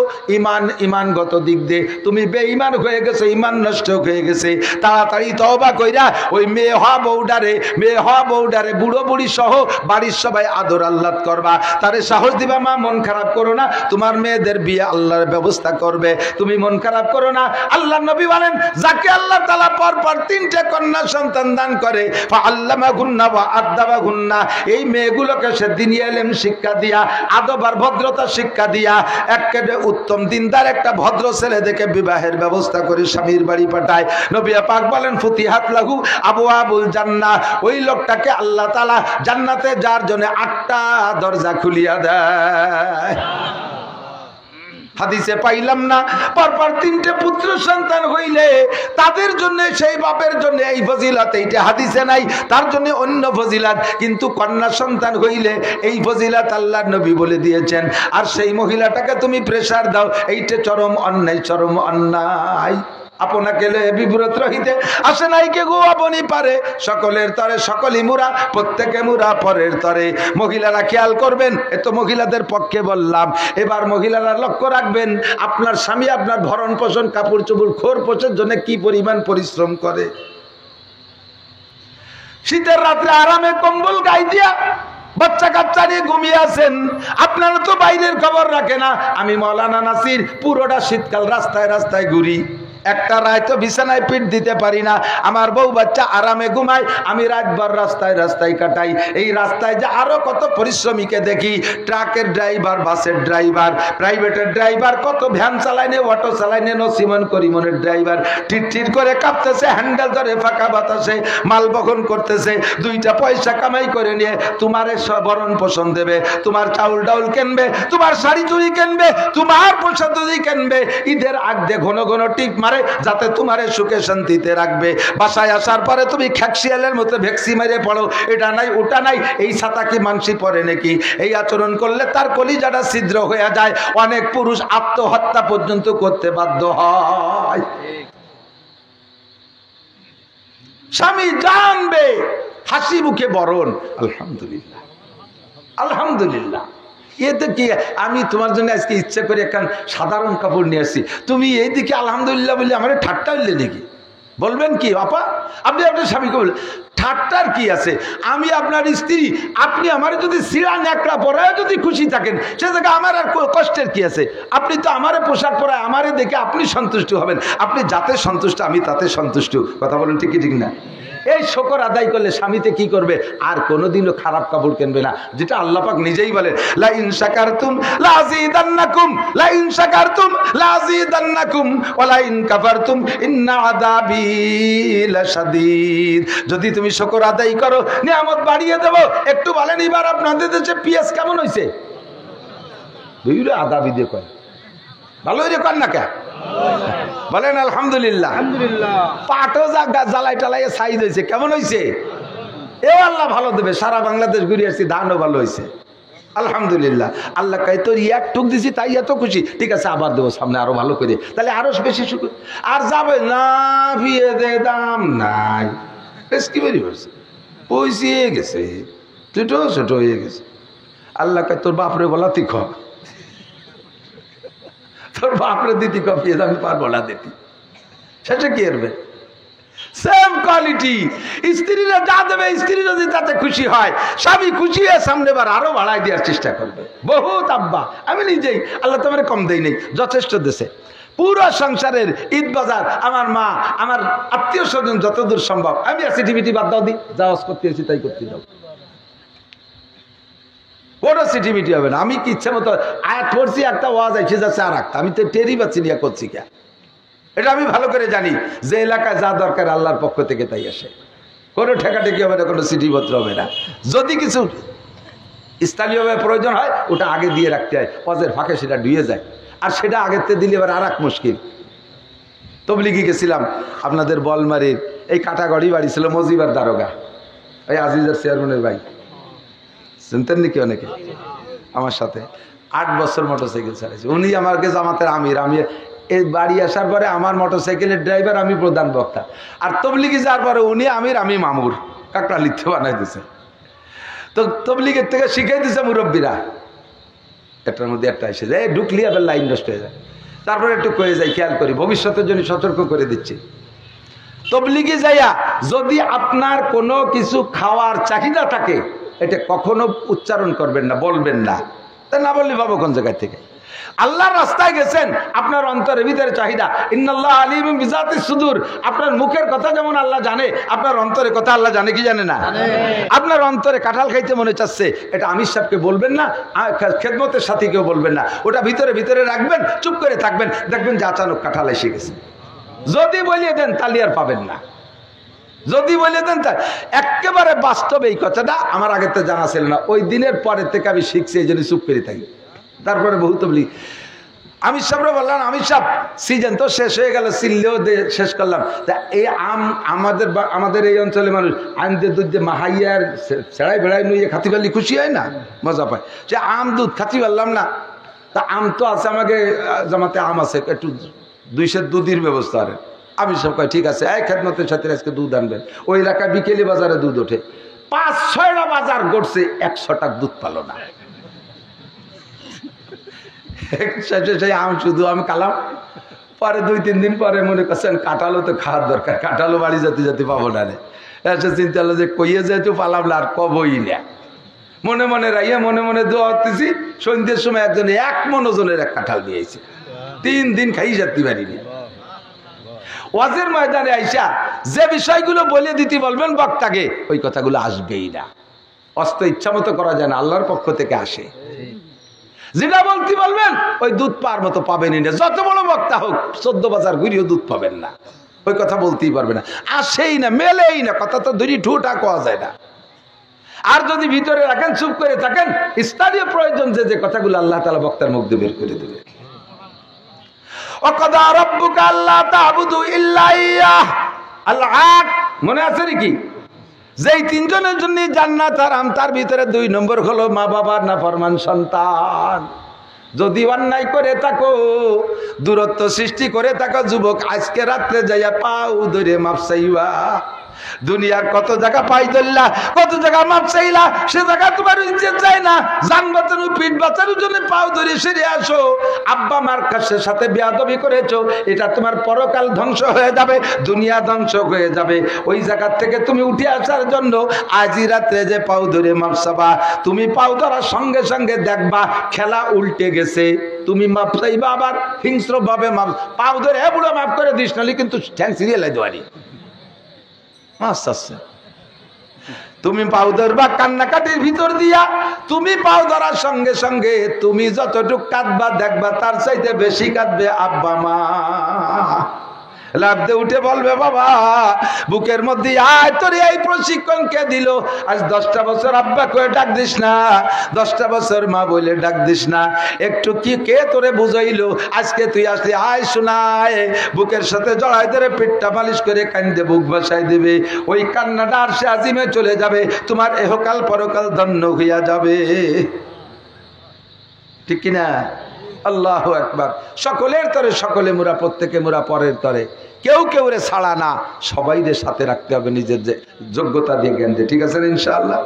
ইমানগত দিক দিয়ে তুমি বেঈমান হয়ে গেছো, ইমান নষ্ট হয়ে গেছে। তাড়াতাড়ি তওবা কইরা ওই মেয়ে হওয়া বউডারে বুড়ো বুড়ি সহ বাড়ির সবাই আদর আল্লাহ করবা, তারে সাহস দিবা, মা মন খারাপ করো না, তোমার মেয়েদের বিয়ে আল্লাহর ব্যবস্থা করবে, তুমি মন খারাপ করো না। আল্লাহ নবী বলেন, যাকে আল্লাহ তাআলা পরপর 3টে কন্যা সন্তান দান করে, ফাআল্লামাহুন্না ওয়া আদাবাহুন্না, এই মেয়েগুলোকে সে দ্বীনি ইলম শিক্ষা দিয়া, আদব আর ভদ্রতা শিক্ষা দিয়া, একেবারে উত্তম দিনদার একটা ভদ্র ছেলে দেখে বিবাহের ব্যবস্থা করে স্বামীর বাড়ি পাঠায়। নবী পাক বলেন, ফুতিহাত লাহু আবওয়াবুল জান্নাহ, ওই লোকটাকে আল্লাহ তাআলা জান্নাতে যার জন্য 8টা দরজা খুলিয়া দেয়। হাদিসে পাইলাম না পরপর 3টে পুত্র সন্তান হইলে তাদের জন্য, সেই বাপের জন্য এই ফজিলত, এইটা হাদিসে নাই, তার জন্য অন্য ফজিলত, কিন্তু কন্যা সন্তান হইলে এই ফজিলত আল্লাহর নবী বলে দিয়েছেন। আর সেই মহিলাটাকে তুমি প্রেসার দাও, এইটা চরম অন্যায়, চরম অন্যায়। আপনাকে বিব্রত রহিতে আসে নাই কে গো, আপনি পারে সকলের তরে সকলই মুরা, প্রত্যেকে মুরা পরের তরে। মহিলারা খেয়াল করবেন, এ তো মহিলাদের পক্ষে বললাম। এবার মহিলারা লক্ষ্য রাখবেন, আপনার স্বামী আপনার ভরণ পোষণ, কাপড় চোপড়, খোর পোষের জন্য কি পরিমাণ পরিশ্রম করে। শীতের রাত্রে আরামে কম্বল গায়ে দিয়া বাচ্চা কাচ্চা নিয়ে ঘুমিয়ে আছেন, আপনারা তো বাইরের খবর রাখে না। আমি মৌলানা নাসির পুরোটা শীতকাল রাস্তায় রাস্তায় ঘুরি, একটা রাত তো বিছানায় পিঠ দিতে পারি না, আমার বউ বাচ্চা আরামে ঘুমায়, আমি রাতভর রাস্তায় রাস্তায় কাটাই। এই রাস্তায় যে আরো কত পরিশ্রমীকে দেখি, ট্রাকের ড্রাইভার, বাসের ড্রাইভার, প্রাইভেটের ড্রাইভার, কত ভ্যান চালাইনে, অটো চালাইনে, নসিমন করিমনের ড্রাইভার টিট করে কাঁপতেছে, হ্যান্ডেল ধরে ফাঁকা বাতাসে মাল বহন করতেছে, দুইটা পয়সা কামাই করে নিয়ে তোমারে ভরণ পোষণ দেবে, তোমার চাউল ডাউল কিনবে, তোমার শাড়ি চুড়ি কিনবে, তোমার পোশাক কিনবে, ঈদের আগে ঘন ঘন টিপ মারে যাতে তোমারে সুখে শান্তিতে রাখবে। বাসায় আসার পরে তুমি খ্যাকশিয়ালের মতো ভ্যাকসি মেরে পড়ো, এটা নাই ওটা নাই, এই ছাতা কি মানসি পরে নাকি? এই আচরণ করলে তার কলিজাটা ছিদ্র হয়ে যায়, অনেক পুরুষ আত্মহত্যা পর্যন্ত করতে বাধ্য হয়। স্বামী জানবে, হাসি মুখে বরণ, আলহামদুলিল্লাহ আলহামদুলিল্লাহ। এতে কি, আমি তোমার জন্য আজকে ইচ্ছা করে একখান সাধারণ কাপড় নিয়ে আসছি, তুমি এইদিকে আলহামদুলিল্লাহ বললে আমার ঠাট্টা হইলে নাকি? বলবেন কি আপা, আপনি আপনার স্বামীকে বললেন, ঠাট্টার কি আছে? আমি আপনার স্ত্রী, আপনি আমার যদি সিরা ন্যাকড়া পরায় যদি খুশি থাকেন, সে জায়গায় আমার আর কষ্টের কি আছে? আপনি তো আমারে পোশাক পরায়, আমারে দেখে আপনি সন্তুষ্ট হবেন, আপনি যাতে সন্তুষ্ট আমি তাতে সন্তুষ্ট। কথা বলেন ঠিক কি ঠিক না? এই শকর আদায় করলে স্বামীতে কি করবে? আর কোনোদিনও খারাপ কাপড় কিনবে না, যেটা আল্লাহ পাক নিজেই বলেন, লা ইন শাকারতুম লাযিদান্নাকুম, লা ইন শাকারতুম লাযিদান্নাকুম ওয়া লা ইন কাফারতুম ইন্না আযাবি লাশাদীদ। যদি তুমি শকর আদায় করো, নিয়ামত বাড়িয়ে দেব। একটু বলেন এবার আপনাদের দেশে পেঁয়াজ কেমন হয়েছে? দুইটা আদাবি দিয়ে কয়, ভালো হয়ে কর না কে? বলেন আলহামদুলিল্লাহ। পাটও জ্বালাই টালাই সাইজ হয়েছে, কেমন হয়েছে? এ আল্লাহ ভালো দেবে, সারা বাংলাদেশ ঘুরে আসছি, ধানও ভালো হয়েছে আলহামদুলিল্লাহ। আল্লাহ কাই তোর এক টুক দিছি তাই এত খুশি, ঠিক আছে আবার দেবো সামনে আরো ভালো করে, তাহলে আরো বেশি সুখ। আর যাবে না ভিয়ে দে দাম নাই, বেশ কি বেরি হয়েছে, পয়সিয়ে গেছে, ছোট ছোট হয়ে গেছে। আল্লাহ কাই তোর বাপরে বলা তুই খ, তোর বাপরে দিতি কপিয়ে আমি পারবো না দিতি, সেটা কি করবে? সেম কোয়ালিটি স্ত্রীরা যা দেবে, স্ত্রী যদি তাতে খুশি হয়, স্বামী খুশি হয়ে সামনে বার আরো বাড়াই দেওয়ার চেষ্টা করবে। বহুত আব্বা, আমি নিজেই, আল্লাহ তোমার কম দেই নেই, যথেষ্ট দেশে পুরো সংসারের ঈদ বাজার, আমার মা, আমার আত্মীয় স্বজন যতদূর সম্ভব, আমি আর সিটিভিটি বাদ দাও দি, যা ওয়াজ করতে এসেছি তাই করতে দাও, কোনো সিটিভিটি হবে না। আমি কি ইচ্ছা মতো আয়াত পড়ছি, একটা ওয়াজ এসে যাচ্ছে আর একটা, আমি তো টেরি পাচ্ছি নিয়ে করছি কে? এটা আমি ভালো করে জানি যে এলাকায় যা দরকার আল্লাহর পক্ষ থেকে তাই আসে, কোনো ঠেকাঠেকি হবে না, কোনো চিঠিপত্র হবে না। যদি কিছু স্থানীয়ভাবে প্রয়োজন হয় ওটা আগে দিয়ে রাখতে হয়, ওয়াজের ফাঁকে সেটা ডুয়ে যায়, আর সেটা আগের থেকে দিলে এবার আর এক মুশকিল। তবলিগি গেছিলাম আপনাদের বলমারির, এই কাটাগড়ি বাড়ি ছিল মজিবার দারোগা, ওই আজিজের চেয়ারম্যানের ভাই, চিনতেন নাকি অনেকে? আমার সাথে 8 বছর মোটরসাইকেল চালাইছে উনি, আমাকে জামাতের আমির। আমি এই বাড়ি আসার পরে আমার মোটরসাইকেলের ড্রাইভার, আমি প্রধান বক্তা, আর তবলিগি যাওয়ার পরে উনি আমির, আমি মামুর, কাকড়া লিখতে বানাই দিছে। তো তবলিগের থেকে শিখাই দিছে মুরব্বীরা, একটার মধ্যে একটা এসে যায়, ঢুকলি আবার লাইন নষ্ট হয়ে যায়। তারপরে একটু কয়ে যাই, খেয়াল করি, ভবিষ্যতের জন্য সতর্ক করে দিচ্ছি। তবলিগে যাইয়া যদি আপনার কোনো কিছু খাওয়ার চাহিদা থাকে, এটা কখনো উচ্চারণ করবেন না, বলবেন না, তা না বললে পাবো কোন জায়গা থেকে? আল্লাহর রাস্তায় গেছেন, আপনার অন্তরের ভিতরে চাহিদা, ইন্নাল্লাহ আলিমুম বিযাতিস সুদূর, আপনার মুখের কথা যেমন আল্লাহ জানে, আপনার অন্তরের কথা আল্লাহ জানে কি জানে না? আপনার অন্তরে কাঁঠাল খাইতে মনে চাচ্ছে, এটা আমির সাহেবকে বলবেন না, খেদমতের সাথীকেও বলবেন না, ওটা ভিতরে ভিতরে রাখবেন, চুপ করে থাকবেন, দেখবেন যে আচানক কাঁঠাল এসে গেছে। যদি বলিয়ে দেন তাহলে আর পাবেন না, যদি বলে দেন তা একেবারে বাস্তব। এই কথাটা আমার আগে তো জানা ছিল না, ওই দিনের পরের থেকে আমি শিখছি, এই জন্য চুপ করে থাকি। তারপরে বহু তবলিগ আমির সাহেবরা বললাম, আমির সাহেব সিজন তো শেষ হয়ে গেল, সিললেও শেষ করলাম, তা এই আম আমাদের এই অঞ্চলের মানুষ আম দিয়ে দুধ দিয়ে মাহাইয়ার ছেড়াই বেড়াই নিয়ে খাতি পারলি খুশি হয় না, মজা পায়। সে আম দুধ খাতি পারলাম না, তা আম তো আছে, আমাকে জামাতে আম আছে, একটু 2 সের দুধের ব্যবস্থা করেন। আমি সব কয় ঠিক আছে, এই খেদমতের সাথে আজকে দুধ আনবেন। ওই এলাকায় বিকেলি বাজারে দুধ ওঠে, 5-6টা বাজার গড়ছে, 100 টাকা দুধ পালো না। সেই আম শুধু আমি কালাম, পরে 2-3 দিন পরে মনে করছেন কাঁঠালও তো খাওয়ার দরকার, কাঁঠালও বাড়ি যেতে যেতে পাবো না রে, এসে চিন্তা হলো যে কইয়ে যেহেতু পালাম না, আর কবই না। মনে মনে রাইয়া মনে মনে দোয়া হতেছি, সন্ধ্যের সময় একজন 1 মন ওজনের এক কাঁঠাল নিয়েছে, 3 দিন খাই যেতে পারিনি। ওয়াজের ময়দানে আইসা যে বিষয়গুলো বলে দিতে বলবেন বক্তাকে ওই কথাগুলো আসবেই না। অস্ত ইচ্ছা মতো করা যায় না, আল্লাহর পক্ষ থেকে আসে। যেটা বলতে বলবেন ওই দুধ পাওয়ার মতো পাবেনই না, যত বড় বক্তা হোক 14 বাজার ঘুরিয়েও দুধ পাবেন না, ওই কথা বলতেই পারবে না, আসেই না, মেলেই না, কথা তো ধরি ঠুটা কোয়া যায় না। আর যদি ভিতরে রাখেন, চুপ করে থাকেন, স্থানীয় প্রয়োজন যে কথাগুলো আল্লাহ তাআলা বক্তার মুখ দিয়ে বের করে দেবে। ওয়াকাদা রাব্বুকা আল্লা তা'বুদু ইল্লা ইয়্যাহ, আল-আক, মনে আছে নাকি? যেই তিনজনের জন্য জান্নাত হারাম, তার ভিতরে 2 নম্বর হলো মা বাবার নাফরমান সন্তান। যদি অন্যায় করে থাকো, দূরত্ব সৃষ্টি করে থাকো যুবক, আজকে রাত্রে যাইয়া পাও ধরে মাপ চাইবা। দুনিয়ার কত জায়গা পাই ধরলা, কত জায়গা মাপ চাইলা, সে জায়গা তোমার ইজ্জত যায় না। জান বাঁচানো, পিঠ বাঁচানোর জন্য পাও ধরে সেরে আসো। আব্বা মার কাছে সাথে বেয়াদবি করেছো, এটা তোমার পরকাল ধ্বংস হয়ে যাবে, দুনিয়া ধ্বংস হয়ে যাবে। ওই জায়গা থেকে তুমি উঠে আসার জন্য আজই রাত্রে যে পাও ধরে মাপ চাবা, তুমি পাও ধরার সঙ্গে সঙ্গে দেখবা খেলা উল্টে গেছে। তুমি মাপ চাইবা, আবার হিংস্র ভাবে মাপ, পাও ধরে বুড়ো মাফ করে দিস, নাহলে কিন্তু ঠ্যাং সিরিয়াল দেওয়ারি। আচ্ছা আচ্ছা, তুমি পাও ধরবা কান্নাকাটির ভিতর দিয়া, তুমি পাও ধরার সঙ্গে সঙ্গে তুমি যতটুক কাঁদবা দেখবা তার চাইতে বেশি কাঁদবে আব্বা মা। লাফতে উঠে বলবে, বাবা বুকের মধ্যে আয়, তোর এই প্রশিক্ষণ কে দিল? আজ 10টা বছর আব্বা করে ডাক দিস না, 10টা বছর মা বলে ডাক দিস না, একটু কি কে তোরে বুঝাইলো? আজকে তুই আসলি, আয় শোনায়, বুকের সাথে জড়াই ধরে পিঠটা মালিশ করে কান্দে বুক ভাসাই দেবে। ওই কান্নাটা আর সে আজিমে চলে যাবে, তোমার এহকাল পরকাল ধন্য হইয়া যাবে। ঠিক কিনা? আল্লাহু আকবার। সকলের তরে সকলে মোরা, প্রত্যেকে মোরা পরের তরে, কেউ কেউ রে ছাড়া না, সবাই রে সাথে রাখতে হবে নিজের যে যোগ্যতা দিয়ে, জ্ঞান দিয়ে। ঠিক আছে ইনশাআল্লাহ?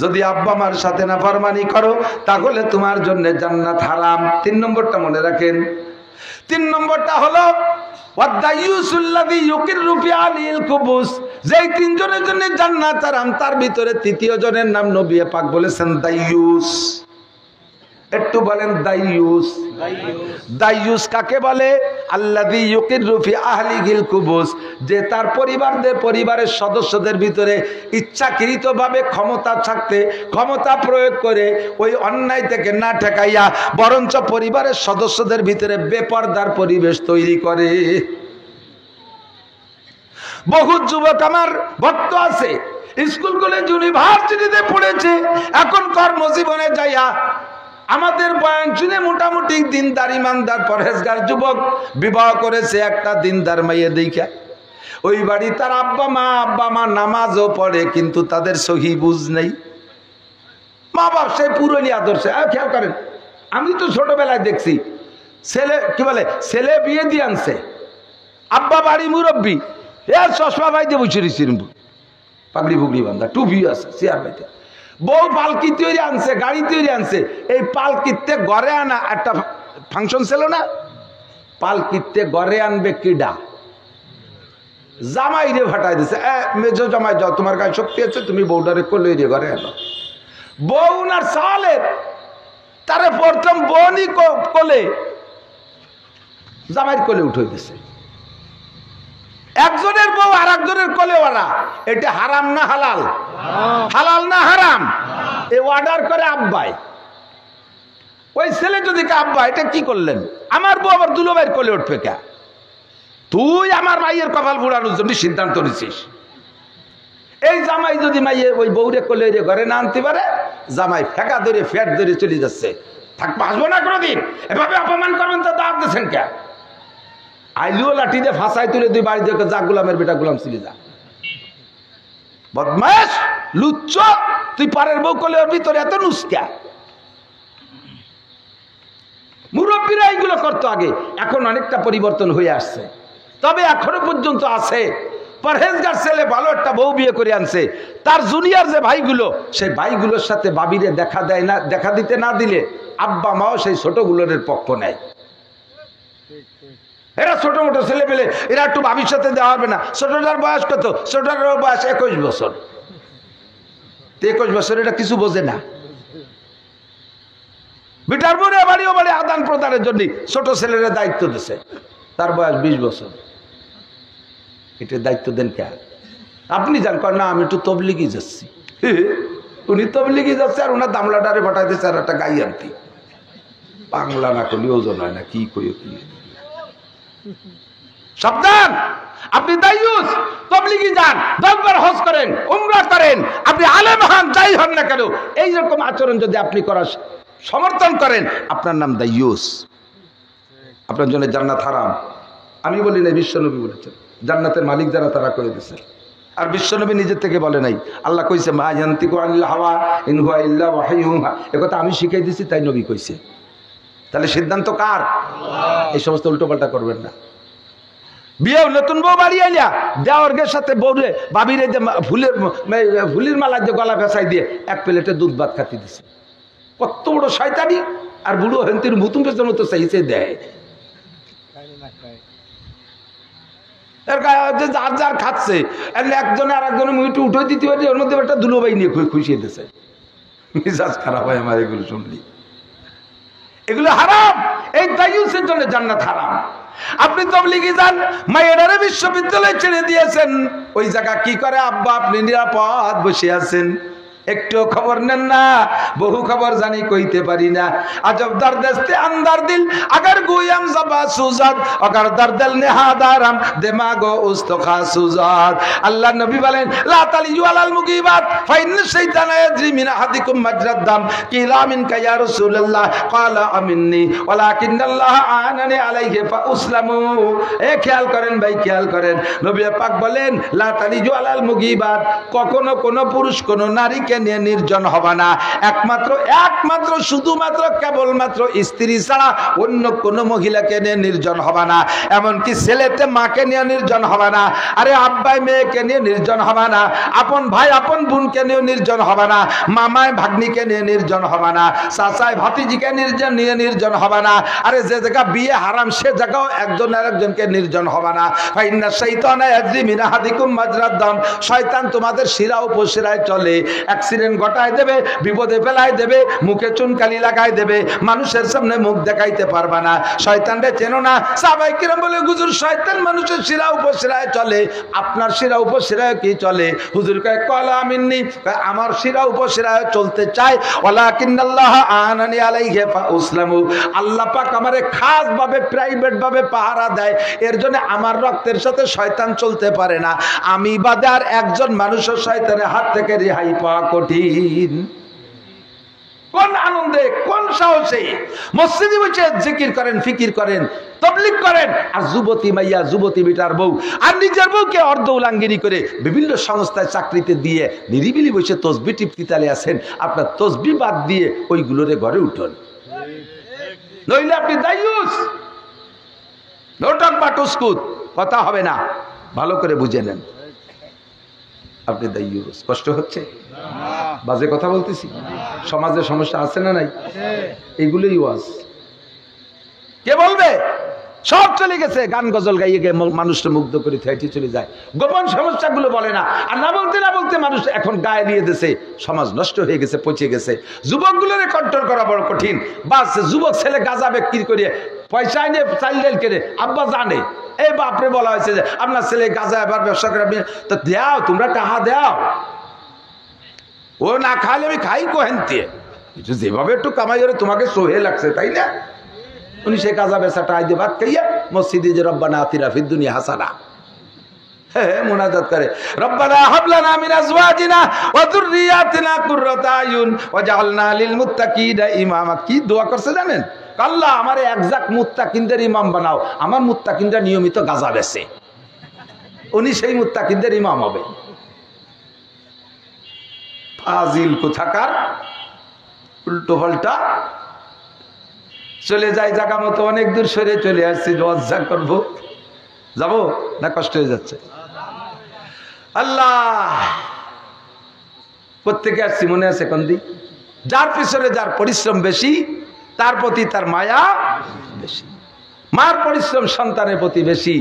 যদি আব্বা মার সাথে না ফরমানি করো, তাহলে তোমার জন্য জান্নাত হারাম। 3 নম্বরটা মনে রাখেন। 3 নম্বরটা হলো ওয়াদাইয়ুসুল্লাযী ইউকিররু ফি আলিল কুবুস, যেই 3 জনের জন্য জান্নাত হারাম, তার ভিতরে 3য় জনের নাম নবী পাক বলেছেন দাইয়ুস। একটু বলেন দাইয়ুস। দাইয়ুস কাকে বলে? আল্লাযী ইউকিররু ফি আহলিহিল কুবুস, যে তার পরিবারের সদস্যদের ভিতরে ইচ্ছাকৃতভাবে ক্ষমতা থাকতে, ক্ষমতা প্রয়োগ করে ওই অন্যায় থেকে না ঠেকাইয়া বরঞ্চ পরিবারের সদস্যদের ভিতরে বেপরদার পরিবেশ তৈরি করে। বহু যুবক আমার ভক্ত আছে, স্কুল কলেজ ইউনিভার্সিটিতে পড়েছে, এখন কর্মজীবনে যাইয়া আমাদের বয়ান শুনে মোটামুটি দিনদার ইমানদার পরহেজগার যুবক বিবাহ করেছে একটা দিনদার মাইয়া দেখা। ওই বাড়ি তার আব্বা মা নামাজও পড়ে, কিন্তু তাদের সহি বুঝ নেই। মা বাপ সেই পুরনি আদর্শে। খেয়াল করেন, আমি তো ছোটবেলায় দেখছি ছেলে কি বলে, ছেলে বিয়ে দিয়ে আনছে, আব্বা বাড়ি মুরব্বী, চশমা বাইতে বসে রয়েছে, পাগড়ি ফুগড়ি বান্ধা, টুপি আছে, চেয়ার বাইতে। বউ পালকি তৈরি আনছে, গাড়ি তৈরি আনছে, এই পালকিতে ঘরে আনা একটা ফাংশন ছিল না, পালকিতে ঘরে আনবে কিডা? জামাই রে ফাটাই দিছে, মেজো জামাই যাও, তোমার গায়ে শক্তি আছে, তুমি বউটারে কোলে রে ঘরে আনো। বউ নার সালের তারে প্রথম বোনই কোলে, জামাইয়ের কোলে উঠে দিছে। একজনের বউ আর একজনের কোলে ওরা, এটা হারাম না হালাল? হালাল না হারাম? এই অর্ডার করে আব্বাই। ওই ছেলে যদি আব্বা এটা কি করলেন, আমার বউ আবার দুলোভাইয়ের কোলে উঠবে কে? তুই আমার মাইয়ের কপাল বুড়ানোর জন্য সিদ্ধান্ত নিছিস। এই জামাই যদি মাইয়ে ওই বউরে কোলে ঘরে না আনতে পারে, জামাই ফেঁকা ধরে ফ্যাট ধরে চলে যাচ্ছে, থাকবো, আসবো না কোনোদিন, এভাবে অপমান করবেন তো দাঁত দিচ্ছেন কে? আইলিও লাঠি দিয়ে ফাঁসাই তুলে দুই বাড়ি দেখে, যা গোলামের বেটা গোলাম ছিলি যা, বদমাস লুচ্চ, তুই পারের বউ কোলে ওর ভিতরে এত নুস্কা। মুরব্বীরা এইগুলো করতো আগে, এখন অনেকটা পরিবর্তন হয়ে আসছে, তবে এখনো পর্যন্ত আছে। পরহেজগার ছেলে ভালো একটা বউ বিয়ে করে আনছে, তার জুনিয়র যে ভাইগুলো, সেই ভাইগুলোর সাথে বাবিরে দেখা দেয় না, দেখা দিতে না দিলে আব্বা মাও সেই ছোটগুলোর পক্ষ নেয়। এরা ছোট মোটো ছেলে পেলে, এরা একটু ভাবির সাথে দেওয়া হবে না। ছোটটার বয়স কত? ছোটটার বয়স 21 বছর। 21 বছর এটা কিছু বোঝে না। বিটার বোনে বাড়িও বাড়ি আদান প্রদানের জন্য ছোট ছেলেরা দায়িত্ব দিছে, তার বয়স 20 বছর। এটার দায়িত্ব দেন কে? আপনি যান, কর না আমি একটু তবলিগি যাচ্ছি। উনি তবলিগি যাচ্ছে আর ওনার দামলাটারে পাঠাইতেছে আর একটা গাই আনতি। বাংলা না করলে ওজন হয় না, কি কই কি সাবধান। আপনি দায়ুস, তবলিগি যান, 10 বার হজ করেন, উমরা করেন, আপনি আলেম হন, যাই হন না কেন, এই রকম আচরণ যদি আপনি করার সমর্থন করেন, আপনার নাম দায়ুস, আপনার জন্য জান্নাত হারাম। আমি বলি না, বিশ্বনবী বলেছেন, জান্নাতের মালিক যারা তারা করে দিয়েছে। আর বিশ্বনবী নিজের থেকে বলে নাই, আল্লাহ কইছে মা ইয়ান্তিকু আনিল হাওয়া ইন হুয়া ইল্লা ওয়াহয়ুহা, একথা আমি শিখাই দিছি তাই নবী কইছে। তাহলে সিদ্ধান্ত কার? এই সমস্ত উল্টোপাল্টা করবেন না। বিয়ে নতুন বউ বাড়ি আইলা দেওয়ার্গের সাথে বউরে বাবিরে যে ফুলের মালা যে গলা ফেসাই দিয়ে 1 প্লেটে দুধ ভাত খাতি দিছে। কত বড় শয়তানি! আর বুড়ো হেন্তির মুতুম পেছন মতো চাইছে দেয়। যার যার খাচ্ছে, একজনে আর একজনের মুইটু উঠে দিতে পারি, ওর মধ্যে একটা দুলোবাই নিয়ে খুশিয়ে দিয়েছে। মিজাজ খারাপ হয় আমার এগুলো শুনলি। এগুলো হারাম। এই দায়ুসের জন্য জান্নাত হারাম। আপনি তবলিগি যান, মায়েরারে বিশ্ববিদ্যালয়ে ছেড়ে দিয়েছেন, ওই জায়গা কি করে আব্বা আপনি নিরাপদ বসে আছেন, একটু খবর নেন না। বহু খবর জানি কইতে পারি না। আজব দরদস্তে আন্দার দিল अगर गुयम ज़बा सुज़ाद अगर दर्दल नेहादारम दिमागो उस्तखा सुज़ाद। আল্লাহ নবী বলেন লা তালিজু আলাল মুগিবাত ফাইন শাইতানা ইয়াজরি মিন আহাদিকুম মাজরাদ দাম কিলা মিনকা ইয়া রাসূলুল্লাহ ক্বালা আমিন্নি ওয়ালাকিন্নাল্লাহ আনানি আলাইহি ফাউসলামু। এ খেয়াল করেন ভাই, খেয়াল করেন, নবী পাক বলেন লা তালিজু আলাল মুগিবাত, কখনো কোন পুরুষ কোন নারীকে নিয়ে নির্জন হবে না, একমাত্র শুধুমাত্র কেবলমাত্র স্ত্রী ছাড়া অন্য কোন মহিলাকে নিয়ে নির্জন হবে না। এমনকি ছেলেতে মাকে নিয়ে নির্জন হবে না, আরে আব্বাই মেয়েকে নিয়ে নির্জন হবে না, আপন ভাই আপন বোনকে নিয়ে নির্জন হবে না, মামায় ভাগ্নিকে নিয়ে নির্জন হবে না, চাচায় ভাতিজিকে নিয়ে নির্জন হবে না। আরে যে জায়গা বিয়ে হারাম সে জায়গাও একজন আরেকজনকে নির্জন হবে না। ফাইন্না শাইতানা ইয়াজরি মিন আহাদিকুম মাজরাদ দাম, শয়তান তোমাদের শিরা উপশিরায় চলে, অ্যাক্সিডেন্ট ঘটায় দেবে, বিপদে ফেলায় দেবে, মুখে চুনকালি লাগাই দেবে, মানুষের সামনে মুখ দেখাইতে পারবা না। শয়তানরে চেনো না? সাহাবায়ে কিরাম বলে হুজুর শয়তান মানুষের শিরা উপশিরায় চলে, আপনার শিরা উপশিরায় কি চলে? হুজুর কয় ক্বালা মিন্নি, আমার শিরা উপশিরায় চলতে চায়, ওয়ালাকিন্নাল্লাহ আনানি আলাইহি ফাউসলামু, আল্লাহ পাক আমারে খাস ভাবে প্রাইভেট ভাবে পাহারা দেয়, এর জন্য আমার রক্তের সাথে শয়তান চলতে পারে না। আমি বাদে আর একজন মানুষের শয়তানের হাত থেকে রেহাই পাওয়া কঠিন। কোন আনন্দে, কোন সাহসে মসজিদে বসে জিকির করেন, ফিকির করেন, তাবলীগ করেন, আর যুবতী মাইয়া যুবতী বেটার বউ আর নিজের বউকে অর্ধ উলাঙ্গিনী করে বিভিন্ন সংস্থায় চাকরিতে দিয়ে নিরিবিলি বসে তসবিহ টিপতে তালে আছেন। আপনার তসবিহ বাদ দিয়ে ওইগুলোরে ঘরে উঠুন, নইলে আপনি দায়ুস, নোটক বা টুসকুত, কথা হবে না। ভালো করে বুঝে নেন, আপনি দায়ুস। কষ্ট হচ্ছে? বাজে কথা বলতেছি? সমাজে সমস্যা আছে না নাই? এগুলোই ওয়াজ। কে বলবে? সব চলে গেছে, গান গজল গাইয়ে গিয়ে মানুষটা মুগ্ধ করে থেঁটে চলে যায়, গোপন সমস্যাগুলো বলে না। আর না বলতে মানুষ এখন গায়ে নিয়ে দিয়েছে, সমাজ নষ্ট হয়ে গেছে, পচে গেছে। যুবকগুলোরে কন্ট্রোল করা বড় কঠিন। বাস যুবক ছেলে গাঁজা বিক্রি করে পয়সা এনে চাল ডাল কেড়ে আব্বা জানে, এই বাপরে বলা হয়েছে যে আপনার ছেলে গাঁজা এবার ব্যবসা করে, তো দেও, তোমরা টাকা দেও। ও না খাইলে আমি খাই কোহেন দিয়ে, যেভাবে একটু কামাই করে তোমাকে সোহে লাগছে, তাই না? উনি সে কাজা বেচাটা আইদে ভাত খাইয়া মসজিদে যে রব্বানা আতিনা ফিদ দুনিয়া হাসানা মুনাজাত করে, রব্বানা হাব লানা মিন আজওয়াজিনা ওয়া যুররিয়াতিনা কুররাতা আয়ুন ওয়াজআলনা লিল মুত্তাকিনা ইমামা। কি দোয়া করছে জানেন? আল্লাহ আমারে একজাক মুত্তাকিনদের ইমাম বানাও। আমার মুত্তাকিনরা নিয়মিত গাঁজা বেচে, উনি সেই মুত্তাকিনদের ইমাম হবে। ফাজিল কোথাকার, উল্টো পাল্টা চলে যায় জায়গা মতো, অনেক দূর সরে চলে আসছি, লজ্জা করবো, যাবো না কষ্ট হয়ে যাচ্ছে? আল্লাহ, প্রত্যেকে আসছি, মনে আছে কোন দিক? যার পিছনে যার পরিশ্রম বেশি তার প্রতি তার মায়া বেশি। মার পরিশ্রম সন্তানের প্রতি বেশি,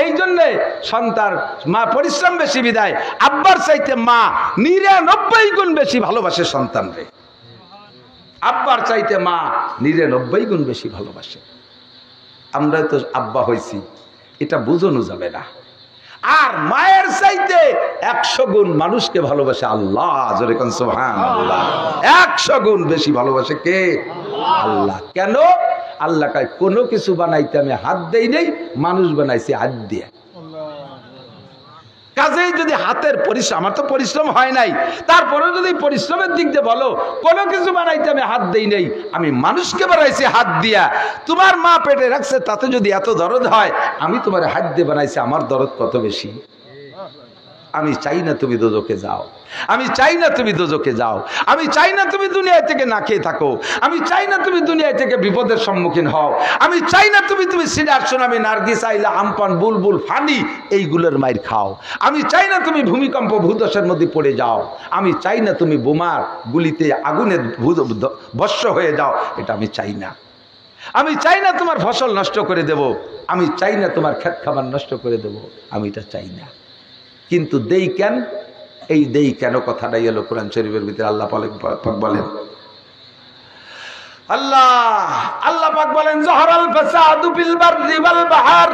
এই জন্যে সন্তান মা পরিশ্রম বেশি বিদায় আব্বার চাইতে মা 99 গুণ বেশি ভালোবাসে সন্তানরে। আব্বার চাইতে মা 99 গুণ বেশি ভালোবাসে। আমরা তো আব্বা হয়েছি, এটা বোঝানো যাবে না। আর মায়ের চাইতে 100 গুণ মানুষকে ভালোবাসে আল্লাহ। জোরে কোন সুবহানাল্লাহ। 100 গুণ বেশি ভালোবাসে কে? আল্লাহ। কেন? আল্লাহ কয় কোনো কিছু বানাইতে আমি হাত দেই নেই, মানুষ বানাইছি হাত দিয়ে। কাজেই যদি হাতের পরিশ্রম, আমার তো পরিশ্রম হয় নাই, তারপরেও যদি পরিশ্রমের দিক দিয়ে বলো কোনো কিছু বানাইতে আমি হাত দেই নেই, আমি মানুষকে বানাইছি হাত দিয়া। তোমার মা পেটে রাখছে তাতে যদি এত দরদ হয়, আমি তোমার হাত দিয়ে বানাইছি, আমার দরদ কত বেশি। আমি চাই না তুমি দোজখে যাও, আমি চাই না তুমি দোজখে যাও, আমি চাই না তুমি দুনিয়া থেকে না খেয়ে থাকো, আমি চাই না তুমি দুনিয়া থেকে বিপদের সম্মুখীন হও, আমি চাই না তুমি সিডার সুনামি নার্গিস আইলা আমপান বুলবুল ফানি এইগুলোর মাইর খাও, আমি চাই না তুমি ভূমিকম্প ভূদশের মধ্যে পড়ে যাও, আমি চাই না তুমি বোমার গুলিতে আগুনে ভস্ম হয়ে যাও, এটা আমি চাই না। আমি চাই না তোমার ফসল নষ্ট করে দেব, আমি চাই না তোমার খেত খাবার নষ্ট করে দেব, আমি এটা চাই না। কিন্তু দেই কেন? এই দেই কেন কথাটাই এলো কোরআন শরীফের ভিতরে। আল্লাহ পাক বলেন, আল্লাহ পাক বলেন যহরাল ফাসাদু ফিল বাররি ওয়াল বাহর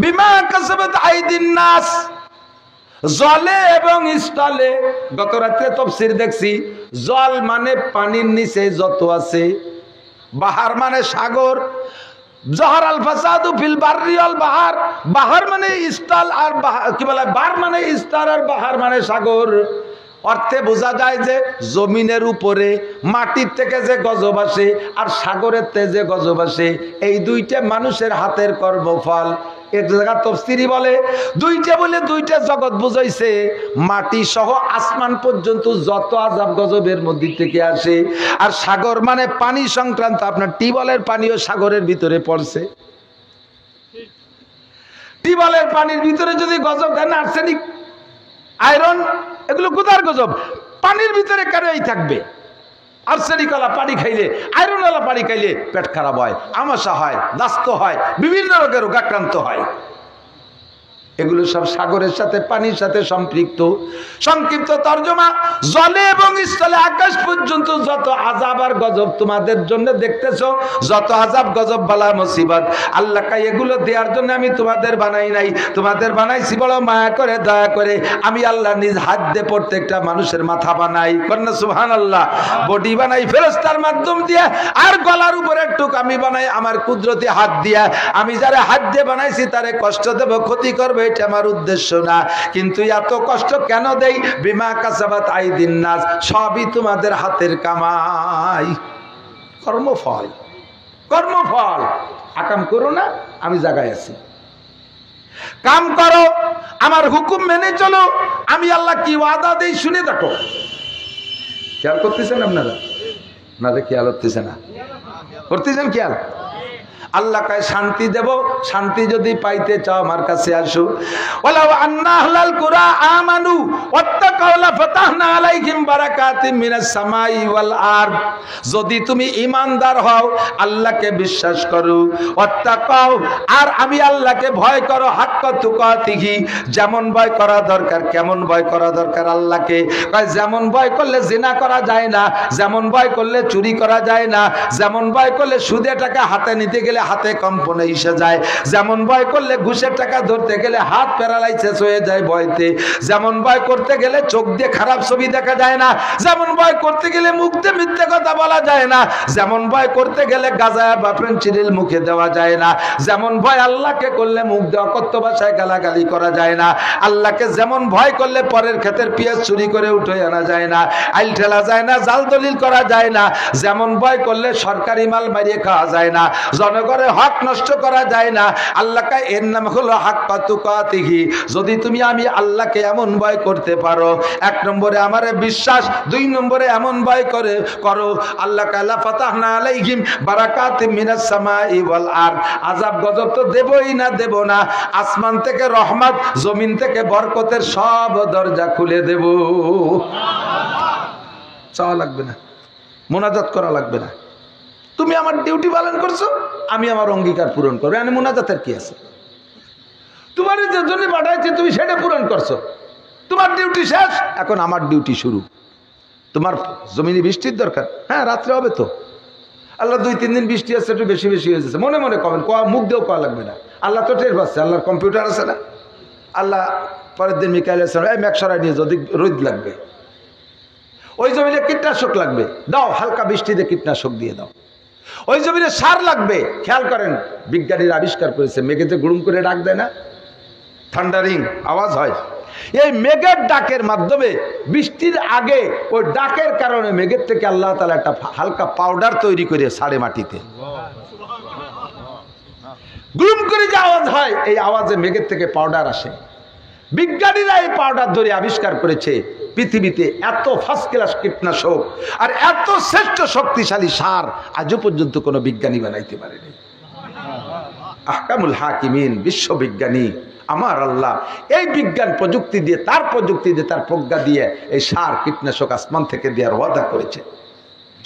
বিমা কাসাবাত আইদিন নাস। জলে এবং স্থলে, গত রাতে তাফসীর দেখছি, জল মানে পানির নিচে যত আছে, বাহার মানে সাগর। জহরাল ফাসাদু ফিল বাররি ওয়াল বাহর, বাহর মানে স্থল আর কি বলে বার মানে স্থল আর বাহর মানে সাগর। অর্থে বোঝা যায় যে জমিনের উপরে মাটির থেকে যে গজব আসে আর সাগরের থেকে যে গজব আসে, এই দুইটা মানুষের হাতের কর্মফল। এক জায়গা তাফসীরি বলে দুইটা বলে দুইটা জগৎ বুঝাইছে, মাটি সহ আসমান পর্যন্ত যত আযাব গজবের মধ্যে থেকে আসে। আর সাগর মানে পানি সংক্রান্ত, আপনার টিউবওয়েলের পানিও সাগরের ভিতরে পড়ছে। টিউবওয়েলের পানির ভিতরে যদি গজব দেন, আর্সেনিক, আয়রন, এগুলো কোথার গজব? পানির ভিতরে কেনই থাকবে। আর্সেনিকওয়ালা পানি খাইলে, আয়রনওয়ালা পানি খাইলে পেট খারাপ হয়, আমাশা হয়, দাস্ত হয়, বিভিন্ন রোগের রোগাক্রান্ত হয়। এগুলো সব সাগরের সাথে পানির সাথে সম্পৃক্ত। সংক্ষিপ্ত তর্জমা, জলে এবং স্থলে আকাশ পর্যন্ত যত আযাব আর গজব তোমাদের জন্য দেখতেছো, যত আযাব গজব বালা মুসিবত, আল্লাহ কাই এগুলো দেওয়ার জন্য আমি তোমাদের বানাই নাই, তোমাদের বানাইছি বড় মায়া করে, দয়া করে। আমি আল্লাহ নিজ হাত দিয়ে প্রত্যেকটা মানুষের মাথা বানাই, কন্যা সুবহানাল্লাহ, বডি বানাই ফেরেশতার মাধ্যম দিয়ে, আর গলার উপরে একটু আমি বানাই আমার কুদরতি হাত দিয়া। আমি যারা হাত দিয়ে বানাইছি তারে কষ্ট দেব, ক্ষতি করবে, এটা আমার উদ্দেশ্য না। কিন্তু এত কষ্ট কেন দেই? বিমা কাসাবাত আইদিন নাস, সবই তোমাদের হাতের কামাই, কর্মফল। কর্মফল। আকাম করো না, আমি জায়গায় আছি, কাম করো, আমার হুকুম মেনে চলো, আমি আল্লাহ কি ওয়াদা দেই শুনে দেখো। খেয়াল করতেছেন আপনারা? না খেয়াল করতেছে না, করতেছেন খেয়াল? আল্লাহ কয় শান্তি দেব, শান্তি যদি পাইতে চাও আমার কাছে আসো। ওয়ালাউ আন্না আহলাল কুরা আমানু ওয়াত্তাকাউ লাফাতাহনা আলাইহিম বারাকাতিম মিনাস সামাই ওয়াল আরদ। যদি তুমি ঈমানদার হও, আল্লাহকে বিশ্বাস করো, ওয়াত্তাকাউ, আর আমি আল্লাহকে ভয় করো, হাক্কা তুকাতিহি, যেমন ভয় করা দরকার। কেমন ভয় করা দরকার আল্লাহকে? কয় যেমন ভয় করলে জিনা করা যায় না, যেমন ভয় করলে চুরি করা যায় না, যেমন ভয় করলে সুদে টাকা হাতে নিতে গেলে হাতে কম্পনে এসে যায়, যেমন ভয় করলে ঘুষের টাকা ধরতে গেলে হাত প্যারালাইসিস হয়ে যায় ভয়তে, যেমন ভয় করতে গেলে চোখ দিয়ে খারাপ ছবি দেখা যায় না, যেমন ভয় করতে গেলে মুখ দিয়ে মিথ্যে কথা বলা যায় না, যেমন ভয় করতে গেলে গাঁজা বা ফেনসিডিল মুখে দেওয়া যায় না, যেমন ভয় আল্লাহকে করলে মুখ দেওয়া কত ভাষায় গালাগালি করা যায় না, আল্লাহকে যেমন ভয় করলে পরের ক্ষেতের পেঁয়াজ চুরি করে উঠে আনা যায় না, আইল ঠেলা যায় না, জাল দলিল করা যায় না, যেমন ভয় করলে সরকারি মাল মারিয়ে খাওয়া যায় না, জনগণের হক নষ্ট করা যায় না। আল্লাহ কা এর নাম হলো হাক্কা তুকাতিহি। যদি তুমি আমি আল্লাহকে এমন ভয় করতে পারো, এক নম্বরে আমারে বিশ্বাস, দুই নম্বরে এমন ভয় করে করো, আল্লাহ কালা ফাতাহনা আলাইহিম বারাকাতিম মিনাস সামাই ওয়াল আরদ, আযাব গজব তো দেবই না, দেব না, আসমান থেকে রহমত, জমিন থেকে বরকতের সব দরজা খুলে দেব। চাওয়া লাগবে না, মুনাজাত করা লাগবে না, তুমি আমার ডিউটি পালন করছো, আমি আমার অঙ্গীকার পূরণ করবো। আমি মুনাজাতের কি আছে? তোমার যে জন্য পাঠাইছে তুমি সেটা পূরণ করছো, তোমার ডিউটি শেষ, এখন আমার ডিউটি শুরু। তোমার জমিনে বৃষ্টির দরকার, হ্যাঁ রাত্রে হবে তো, আল্লাহ 2-3 দিন বৃষ্টি আসছে, একটু বেশি বেশি হয়ে যাচ্ছে, মনে মনে কবেন, মুখ দিয়েও কওয়া লাগবে না, আল্লাহ তো টের পাচ্ছে, আল্লাহর কম্পিউটার আছে না, আল্লাহ পরের দিন মিকাইল এই মেঘ সরাই নিয়ে যদি রোদ লাগবে, ওই জমিনে কীটনাশক লাগবে, দাও হালকা বৃষ্টিতে কীটনাশক দিয়ে দাও। ওই জমিনে সার লাগবে, খেয়াল করেন বিজ্ঞানীরা আবিষ্কার করেছে মেঘেতে গুড়ুম করে ডাক দেয় না, থান্ডারিং আওয়াজ হয়। এই মেঘের ডাকের মাধ্যমে বৃষ্টির আগে ওই ডাকের কারণে মেঘের থেকে আল্লাহ তাআলা একটা হালকা পাউডার তৈরি করে সাড়ে মাটিতে গুম করে যে আওয়াজ হয়, এই আওয়াজে মেঘের থেকে পাউডার আসে। বিজ্ঞানীরা এই পাউডার ধরে আবিষ্কার করেছে পৃথিবীতে এত ফার্স্ট ক্লাস কীটনাশক আর এত শ্রেষ্ঠ শক্তিশালী সার আজও পর্যন্ত কোনো বিজ্ঞানী বানাইতে পারেনি। আহকামুল হাকিমিন বিশ্ববিজ্ঞানী আমার আল্লাহ এই বিজ্ঞান প্রযুক্তি দিয়ে তার প্রজ্ঞা দিয়ে এই সার কীটনাশক আসমান থেকে দেওয়ার ওয়াদা করেছে।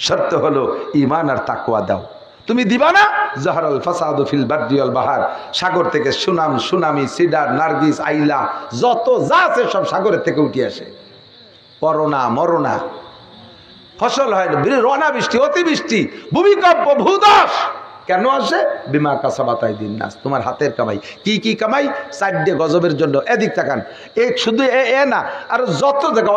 শর্ত হলো ঈমান আর তাকওয়া দাও। তুমি দিবা না? জাহারাল ফাসাদু ফিল বাররি ওয়াল বাহার, সাগর থেকে সুনামি, সিডার, নার্গিস, আইলা যত যা আছে সব সাগরের থেকে উঠে আসে। করোনা মরোনা, ফসল হয় না, রনা বৃষ্টি, অতিবৃষ্টি, ভূমিকম্প, ভূধস কেন আসে? বিমা কাসাবাত আইদিন নাস, তোমার হাতের কামাই। কি কামাই? চারটে গজবের জন্য। এদিক তাকান, শুধু এ না, আর যত জায়গা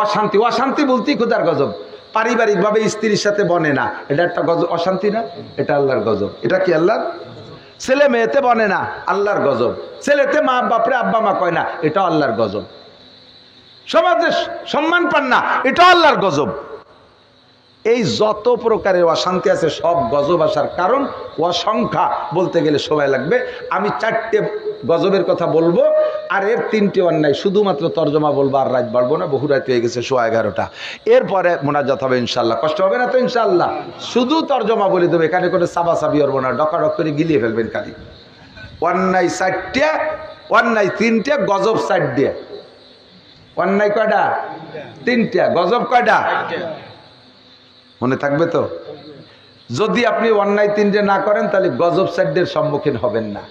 অশান্তি বলতেই খোদার গজব। পারিবারিকভাবে স্ত্রীর সাথে বনে না, এটা একটা গজব, অশান্তি না? এটা আল্লাহর গজব। এটা কি আল্লাহর? ছেলে মেয়েতে বনে না, আল্লাহর গজব। ছেলেতে মা বাপরে আব্বা মা কয় না, এটা আল্লাহর গজব। সমাজে সম্মান পান না, এটা আল্লাহর গজব। এই যত প্রকারের অশান্তি আছে সব গজব আসার কারণ অসংখ্যা, বলতে গেলে সময় লাগবে। আমি 4টে গজবের কথা বলবো আর এর 3টে অন্যায়, শুধুমাত্র তর্জমা বলবো আর রাত বাড়বো না, বহু রাত হয়ে গেছে, 11:15। এরপরে মোনাজাত হবে ইনশাল্লাহ। কষ্ট হবে না তো ইনশাল্লাহ? শুধু তর্জমা বলে দেবো, এখানে করে সাবাসাবি করবো না, ডকাডক করে গিলিয়ে ফেলবেন খালি। অন্যায় 4টে, অন্যায় 3টে, গজব 4টে। অন্যায় কয়টা? 3টে। গজব কয়টা? মনে থাকবে তো? যদি আপনি অন্যায় 3টে না করেন তাহলে গজব 4টের সম্মুখীন হবেন না।